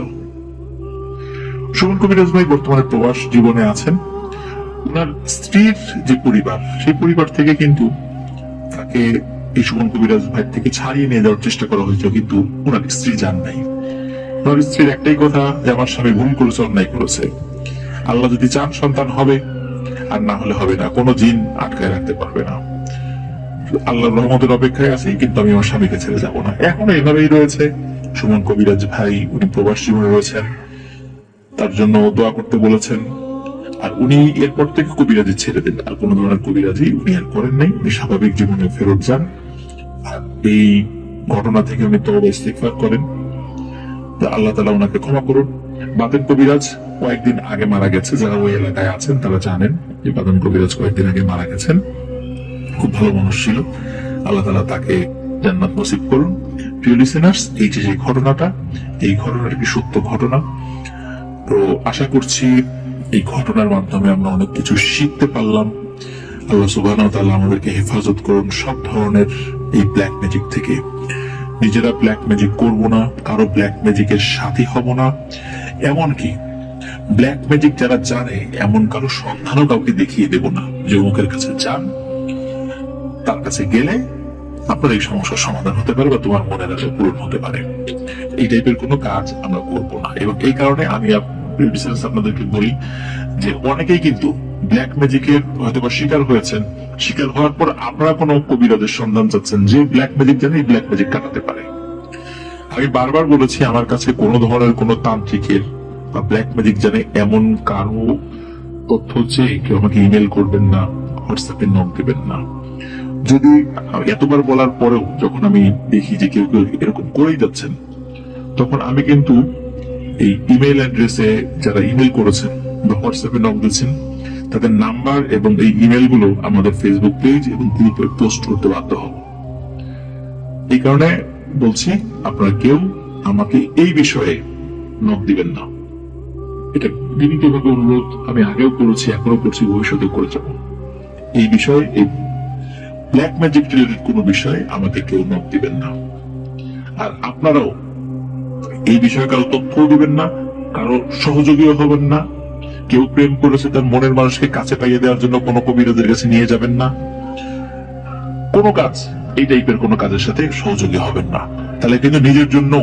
সুমন কবিরাজ ভাই বর্তমানে প্রবাস জীবনে আছেন। ওনার স্ত্রীর যে পরিবার, সেই পরিবার থেকে কিন্তু তাকে এই সুমন কবিরাজ ভাই থেকে ছাড়িয়ে নিয়ে যাওয়ার চেষ্টা করা হয়েছিল, কিন্তু ওনার স্ত্রী যান নাই। ওনার স্ত্রীর একটাই কথা যে আমার স্বামী ভুল করেছে, অন্যায় করেছে, আল্লাহ যদি চান সন্তান হবে, আর না হলে হবে না, কোনো জিন আটকায় রাখতে পারবে না, আল্লাহর রহমতের অপেক্ষায় আছি, কিন্তু আমি আমার স্বামীকে ছেড়ে যাব না। এখনো এভাবেই রয়েছে সুমন কবিরাজ ভাই। উনি প্রবাস জীবনে রয়েছেন, তার জন্য দোয়া করতে বলেছেন। আর উনি এরপর থেকে কবিরাজি ছেড়ে দেন, আর কোন ধরনের কবিরাজি উনি আর করেন নাই, উনি স্বাভাবিক জীবনে ফেরত যান। আর এই ঘটনা থেকে উনি তওবা ইস্তিগফার করেন, আল্লাহ তাআলা ওনাকে ক্ষমা করুন। বাতেন কবিরাজ কয়েকদিন আগে মারা গেছে, যারা ওই এলাকায় আছেন তারা জানেন যে বাতেন কবিরাজ কয়েকদিন আগে মারা গেছেন। খুব ভালো মানুষ ছিল, আল্লাহ তাআলা তাকে জান্নাত নসিব করুন। প্রিয় লিসেনার্স, এই যে ঘটনাটা, এই ঘটনাটা কি সত্য ঘটনা। তো আশা করছি এই ঘটনার মাধ্যমে আমরা অনেক কিছু শিখতে পারলাম। আল্লাহ সুবহানাহু ওয়া তাআলা আমাদেরকে হেফাজত করুন সব ধরনের এই ব্ল্যাক ম্যাজিক থেকে। নিজেরা ব্ল্যাক ম্যাজিক করব না, কারো ব্ল্যাক ম্যাজিকের সাথী হব না, এমনকি ব্ল্যাক ম্যাজিক যারা জানে এমন কারো সন্ধানও কাউকে দেখিয়ে দেব না যে অমুকের কাছে যান, তার কাছে গেলে আপনার এই সমস্যার সমাধান হতে পারে বা তোমার মনের আশা পূরণ হতে পারে। এই টাইপের কোনো কাজ আমরা করব না। এবং এই কারণে আমি আপনাদেরকে বলি যে অনেকেই কিন্তু ব্ল্যাক ম্যাজিকের হয়তো বা শিকার হয়েছেন, শিকার হওয়ার পর আপনারা কোনো কবিরাজের সন্ধান চাচ্ছেন যে ব্ল্যাক ম্যাজিক জানে, এই ব্ল্যাক ম্যাজিক কাটাতে পারে। আমি বারবার বলেছি, আমার কাছে কোনো ধরনের কোনো তান্ত্রিকের বা ব্ল্যাক ম্যাজিক জানে এমন কারো তথ্য চেয়ে কেউ আমাকে ইমেল করবেন না, হোয়াটসঅ্যাপে নক দেবেন না। যদি এতবার বলার পরেও যখন আমি দেখি যে কেউ কেউ এরকম করেই যাচ্ছেন, তখন আমি কিন্তু এই ইমেল অ্যাড্রেসে যারা ইমেল করেছেন বা হোয়াটসঅ্যাপে নক দিচ্ছেন তাদের নাম্বার এবং এই ইমেল গুলো আমাদের ফেসবুক পেজ এবং গ্রুপে পোস্ট করতে বাধ্য হব। এই কারণে বলছি, আপনারা কেউ আমাকে এই বিষয়ে নক দিবেন না। এটা বিনীতভাবে অনুরোধ, আমি আগেও করেছি, এখনো করছি, ভবিষ্যতে করে যাব। এই বিষয়ে, এই ব্ল্যাক ম্যাজিক রিলেটেড কোনো বিষয়ে আমাকে কেউ নক দিবেন না। আর আপনারাও এই বিষয়ে কারো তথ্য দিবেন না, কারো সহযোগীও হবেন না। কেউ প্রেম করেছে তার মনের মানুষকে কাছে পাইয়ে দেওয়ার জন্য কোনো কবিরাজের কাছে নিয়ে যাবেন না। কোনো কাজ, এই টাইপের কোনো কাজের সাথে সহযোগী হবেন না, তাহলে কিন্তু নিজের জন্য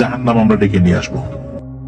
জাহান্নাম আমরা ডেকে নিয়ে আসবো।